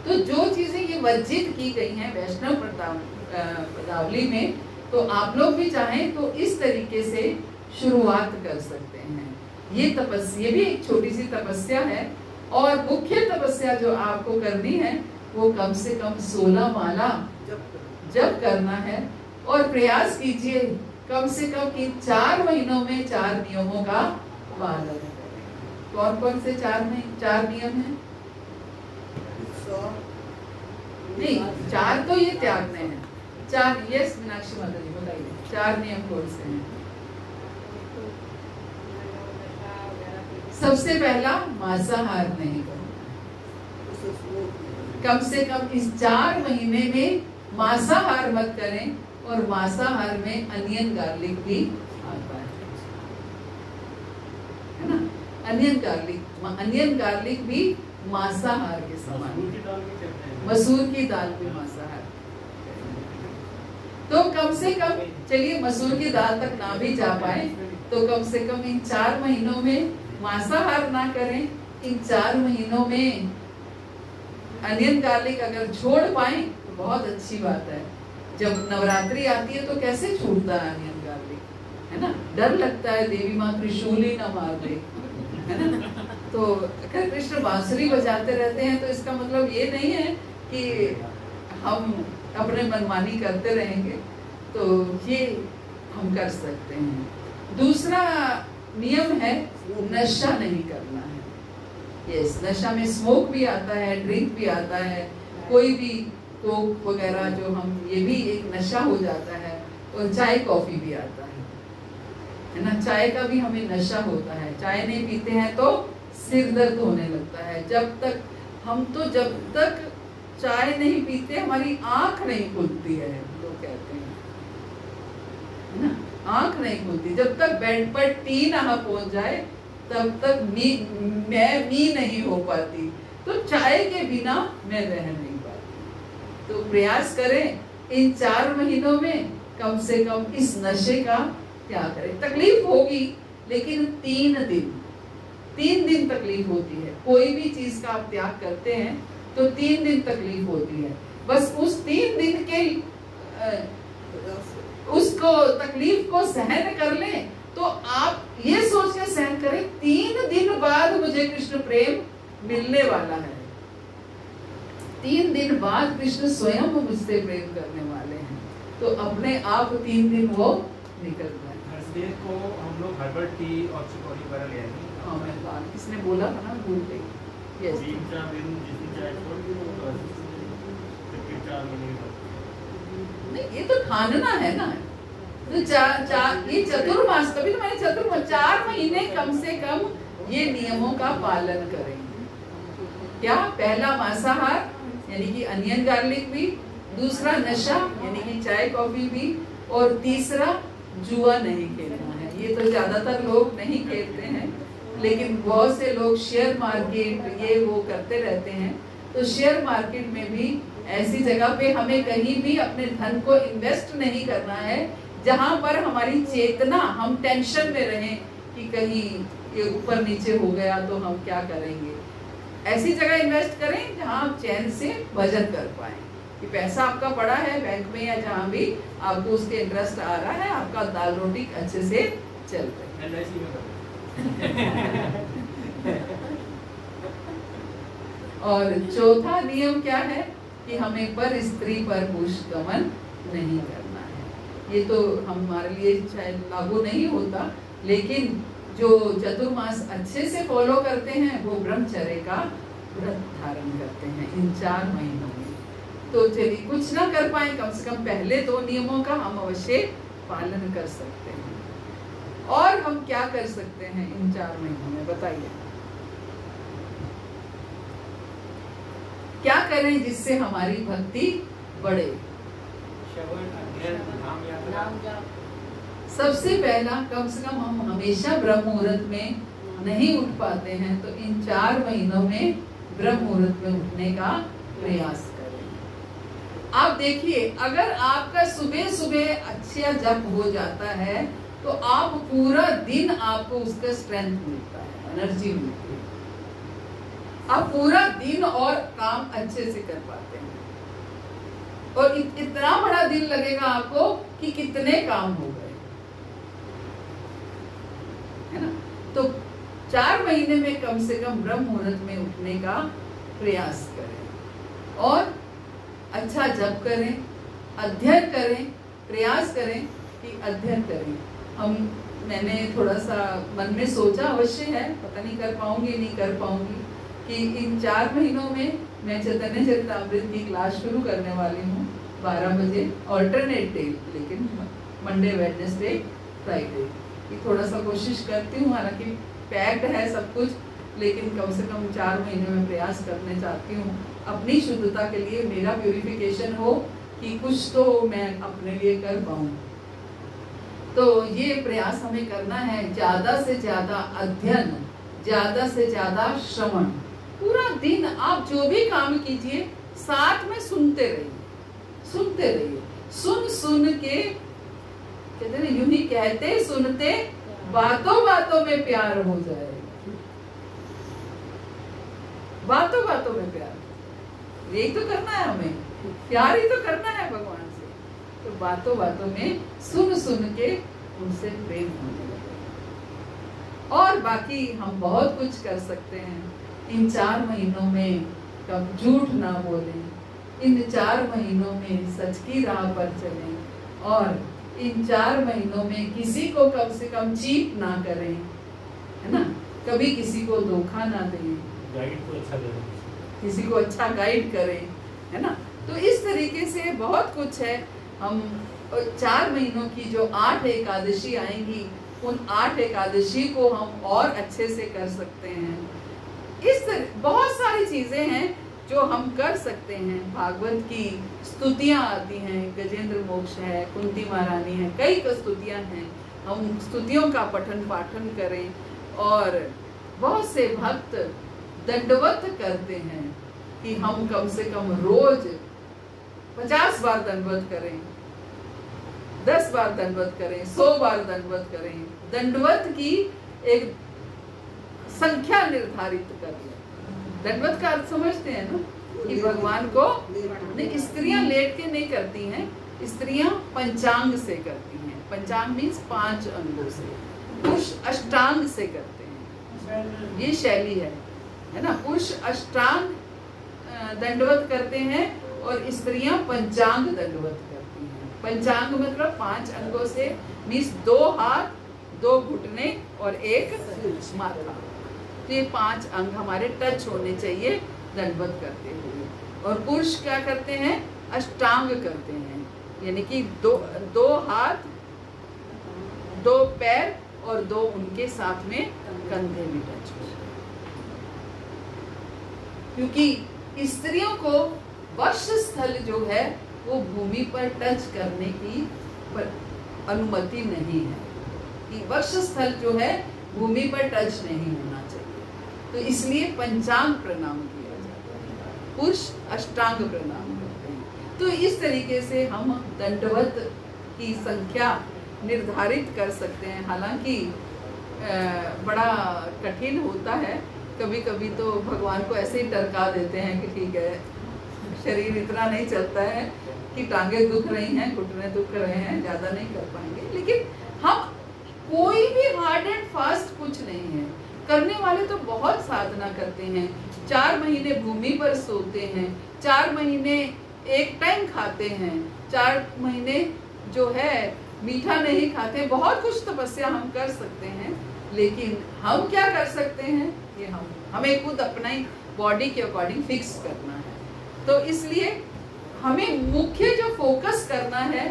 तो जो चीजें ये वर्जित की गई हैं वैष्णव पदावली में, तो आप लोग भी चाहें तो इस तरीके से शुरुआत कर सकते हैं। ये भी एक छोटी सी तपस्या है। और मुख्य तपस्या जो आपको करनी है वो कम से कम 16 माला जप करना है। और प्रयास कीजिए कम से कम इन 4 महीनों में 4 नियमों का पालन करें। कौन कौन से 4 नियम हैं? नहीं, 4 तो ये त्यागने हैं। 4 यस मीनाक्षी माता जी बताइए, 4 नियम कौन से हैं? सबसे पहला मांसाहार नहीं करना। कम से कम इस 4 महीने में मांसाहार मत करें। और मांसाहार में अनियन गार्लिक भी आता है ना? अनियन गार्लिक भी मांसाहार के समान। मसूर की दाल भी मांसाहार। तो कम से कम चलिए मसूर की दाल तक ना भी जा पाए तो कम से कम इन 4 महीनों में मांसाहार ना करें। इन 4 महीनों में अनियन गार्लिक अगर छोड़ पाए तो बहुत अच्छी बात है। जब नवरात्रि आती है तो कैसे छूटता है अनियन गार्लिक, है ना? डर लगता है देवी माँ त्रिशूल ही ना मार दे, है ना? तो अगर कृष्ण बांसुरी बजाते रहते हैं तो इसका मतलब ये नहीं है कि हम अपने मनमानी करते रहेंगे। तो ये हम कर सकते हैं। दूसरा नियम है नशा नहीं करना है। यस, नशा में स्मोक भी आता है, ड्रिंक भी आता है, कोई भी कोक वगैरह जो हम, ये भी एक नशा हो जाता है। और चाय कॉफी भी आता है ना? चाय का भी हमें नशा होता है। चाय नहीं पीते हैं तो सिर दर्द होने लगता है। जब तक चाय नहीं पीते हमारी आंख नहीं खुलती है, लोग कहते हैं, है ना? आंख नहीं खुलती। जब तक बेड पर टी ना पहुंच जाए तब तक मैं नहीं हो पाती। तो चाय के बिना मैं रह नहीं पाती। तो प्रयास करें इन 4 महीनों में कम से कम इस नशे का त्याग करें। तकलीफ होगी लेकिन 3 दिन तकलीफ होती है। कोई भी चीज का आप त्याग करते हैं तो 3 दिन तकलीफ होती है। बस उस 3 दिन के उसको तकलीफ को सहन कर लें तो आप ये सोच के सहन करें 3 दिन बाद मुझे कृष्ण प्रेम मिलने वाला है। 3 दिन बाद कृष्ण स्वयं मुझसे प्रेम करने वाले हैं। तो अपने आप 3 दिन वो निकल गए। थर्सडे को हम लोग हर्बल टी और चिकौड़ी वगैरह ले आएंगे। हाँ, मैं बात किसने बोला था ना, भूल गई। यस, नहीं ये तो ठानना है ना। तो ये चतुर्मास, तभी तो मैंने चतुर्मास 4 महीने कम से कम ये नियमों का पालन करेंगे। क्या? पहला मांसाहार यानी कि अनियन गार्लिक भी, दूसरा नशा यानी कि चाय कॉफी भी, और तीसरा जुआ नहीं खेलना है। ये तो ज्यादातर लोग नहीं खेलते हैं, लेकिन बहुत से लोग शेयर मार्केट ये वो करते रहते हैं। तो शेयर मार्केट में भी ऐसी जगह पे हमें कहीं भी अपने धन को इन्वेस्ट नहीं करना है जहां पर हमारी चेतना, हम टेंशन में रहें कि कहीं ये ऊपर नीचे हो गया तो हम क्या करेंगे। ऐसी जगह इन्वेस्ट करें जहां आप चैन से भजन कर पाए कि पैसा आपका पड़ा है बैंक में या जहां भी आपको उसके इंटरेस्ट आ रहा है, आपका दाल रोटी अच्छे से चल रही है। और चौथा नियम क्या है कि हमें पर स्त्री पर पुरुष गमन नहीं करना है। ये तो हमारे लिए शायद लागू नहीं होता, लेकिन जो चतुर्मास अच्छे से फॉलो करते हैं वो ब्रह्मचर्य का व्रत धारण करते हैं इन 4 महीनों में। तो चलिए, कुछ ना कर पाए कम से कम पहले 2 नियमों का हम अवश्य पालन कर सकते हैं। और हम क्या कर सकते हैं इन 4 महीनों में, बताइए क्या करें जिससे हमारी भक्ति बढ़े। सबसे पहला, कम से कम हम हमेशा ब्रह्म मुहूर्त में नहीं उठ पाते हैं तो इन 4 महीनों में ब्रह्म मुहूर्त में उठने का प्रयास करें। आप देखिए, अगर आपका सुबह सुबह अच्छा जप हो जाता है तो आप पूरा दिन आपको उसका स्ट्रेंथ मिलता है, एनर्जी मिलती है, आप पूरा दिन और काम अच्छे से कर पाते हैं। और इतना बड़ा दिन लगेगा आपको कि कितने काम हो गए, है ना। तो 4 महीने में कम से कम ब्रह्म मुहूर्त में उठने का प्रयास करें और अच्छा जप करें, अध्ययन करें, प्रयास करें कि अध्ययन करें। मैंने थोड़ा सा मन में सोचा, अवश्य है, पता नहीं कर पाऊंगी नहीं कर पाऊंगी, कि इन 4 महीनों में मैं चैतन्य चरितामृत की क्लास शुरू करने वाली हूँ 12 बजे, ऑल्टरनेट डे, लेकिन मंडे, वेडनेसडे, फ्राइडे की थोड़ा सा कोशिश करती हूँ। हालांकि पैक्ड है सब कुछ, लेकिन कम से कम 4 महीने में प्रयास करने चाहती हूँ अपनी शुद्धता के लिए, मेरा प्यूरिफिकेशन हो कि कुछ तो मैं अपने लिए कर पाऊँ। तो ये प्रयास हमें करना है, ज्यादा से ज्यादा अध्ययन, ज्यादा से ज्यादा श्रवण। पूरा दिन आप जो भी काम कीजिए साथ में सुनते रहिए, सुनते रहिए। सुन सुन के, कहते हैं यूं ही कहते सुनते बातों बातों में प्यार हो जाएगा, बातों बातों में प्यार। यही तो करना है हमें, प्यार ही तो करना है भगवान से। तो बातों बातों में सुन सुन के उनसे प्रेम होने लगे। और बाकी हम बहुत कुछ कर सकते हैं इन 4 महीनों में। कब झूठ ना बोलें, इन 4 महीनों में सच की राह पर चलें, और इन 4 महीनों में किसी को कम से कम चीट ना करें, है ना, कभी किसी को धोखा ना दें, गाइड को अच्छा दें, किसी को अच्छा गाइड करें, है ना। तो इस तरीके से बहुत कुछ है। हम 4 महीनों की जो 8 एकादशी आएंगी, उन 8 एकादशी को हम और अच्छे से कर सकते हैं। इस तरह बहुत सारी चीजें हैं जो हम कर सकते हैं। भागवत की स्तुतियां आती हैं, गजेंद्र मोक्ष है, कुंती महारानी है, कई स्तुतियां हैं। हम स्तुतियों का पठन पाठन करें, और बहुत से भक्त दंडवत करते हैं कि हम कम से कम रोज 50 बार दंडवत करें, 10 बार दंडवत करें, 100 बार दंडवत करें। दंडवत की एक संख्या निर्धारित कर ले। दंडवत का अर्थ समझते हैं ना, कि भगवान को स्त्रियां लेट के नहीं करती हैं, स्त्रियां पंचांग से करती हैं। पंचांग मीन्स 5 अंगों से, पुरुष अष्टांग से करते हैं। ये शैली है ना। पुरुष अष्टांग दंडवत करते हैं और स्त्रियां पंचांग दंडवत करती हैं। पंचांग मतलब 5 अंगों से, मीन्स 2 हाथ, 2 घुटने और 1 माथा। तो ये 5 अंग हमारे टच होने चाहिए दंडवत करते हुए। और पुरुष क्या करते हैं? अष्टांग करते हैं, यानी कि 2 हाथ, 2 पैर और 2 उनके साथ में कंधे भी टच हो। क्योंकि स्त्रियों को वक्षस्थल जो है वो भूमि पर टच करने की अनुमति नहीं है, कि वक्षस्थल जो है भूमि पर टच नहीं होना चाहिए। तो इसलिए पंचांग प्रणाम किया जाता है, पुरुष अष्टांग प्रणाम करते हैं। तो इस तरीके से हम दंडवत की संख्या निर्धारित कर सकते हैं। हालांकि बड़ा कठिन होता है, कभी कभी तो भगवान को ऐसे ही टरका देते हैं कि ठीक है, शरीर इतना नहीं चलता है कि टांगे दुख रही हैं, घुटने दुख रहे हैं, ज़्यादा नहीं कर पाएंगे। लेकिन हम कोई भी हार्ड एंड फास्ट कुछ नहीं है। करने वाले तो बहुत साधना करते हैं, 4 महीने भूमि पर सोते हैं, 4 महीने एक टाइम खाते हैं, 4 महीने जो है मीठा नहीं खाते। बहुत कुछ तपस्या हम कर सकते हैं, लेकिन हम क्या कर सकते हैं, ये हमें खुद अपना ही बॉडी के अकॉर्डिंग फिक्स करना है। तो इसलिए हमें मुख्य जो फोकस करना है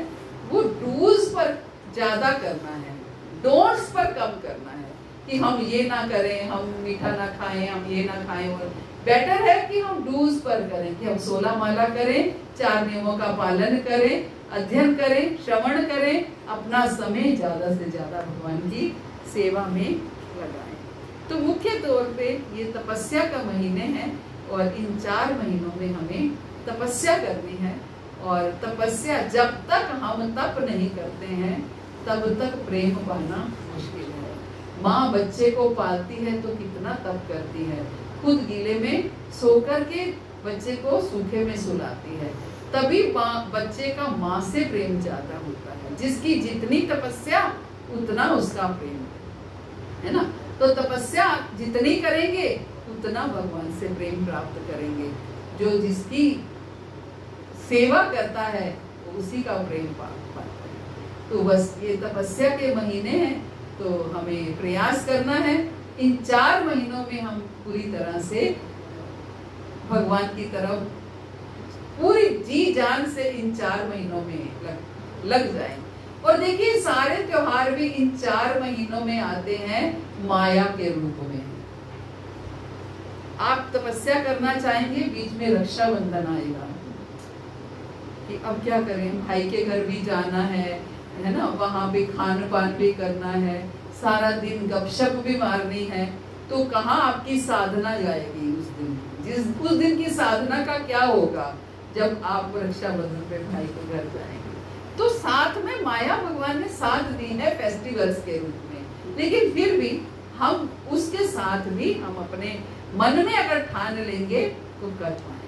वो डूज पर ज्यादा करना है, डोंट्स पर कम करना है। कि हम ये ना करें, हम मीठा ना खाएं, हम ये ना खाएं। और बेटर है कि हम डूज पर करें, कि हम 16 माला करें, 4 नियमों का पालन करें, अध्ययन करें, श्रवण करें, अपना समय ज्यादा से ज्यादा भगवान की सेवा में लगाएं। तो मुख्य तौर पे ये तपस्या का महीने हैं और इन 4 महीनों में हमें तपस्या करनी है। और तपस्या जब तक हम तप नहीं करते हैं तब तक प्रेम पाना मुश्किल है। माँ बच्चे को पालती है तो कितना तप करती है, खुद गीले में सो कर के बच्चे को सूखे में सुलाती है, तभी बच्चे का माँ से प्रेम ज्यादा होता है। जिसकी जितनी तपस्या उतना उसका प्रेम है ना। तो तपस्या जितनी करेंगे उतना भगवान से प्रेम प्राप्त करेंगे। जो जिसकी सेवा करता है उसी का प्रेम पाता है। तो बस ये तपस्या के महीने हैं, तो हमें प्रयास करना है इन 4 महीनों में हम पूरी तरह से भगवान की तरफ पूरी जी जान से इन 4 महीनों में लग जाएं। और देखिए सारे त्योहार भी इन 4 महीनों में आते हैं माया के रूप में। आप तपस्या करना चाहेंगे, बीच में रक्षाबंधन आएगा कि अब क्या करें, भाई के घर भी जाना है ना, वहां पे खान पान भी करना है, सारा दिन गपशप भी मारनी है। तो कहाँ आपकी साधना जाएगी उस दिन? उस दिन की साधना का क्या होगा जब आप रक्षाबंधन पे भाई के घर जाएंगे? तो साथ में माया भगवान ने साथ दी है फेस्टिवल्स के रूप में, लेकिन फिर भी हम उसके साथ भी हम अपने मन में अगर ठान लेंगे तो कर पाएंगे।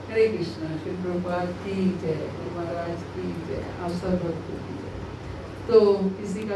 हरे कृष्णा। श्री प्रभुपाद की जय, महाराज की जय, आप सब भक्तों की जय। तो किसी का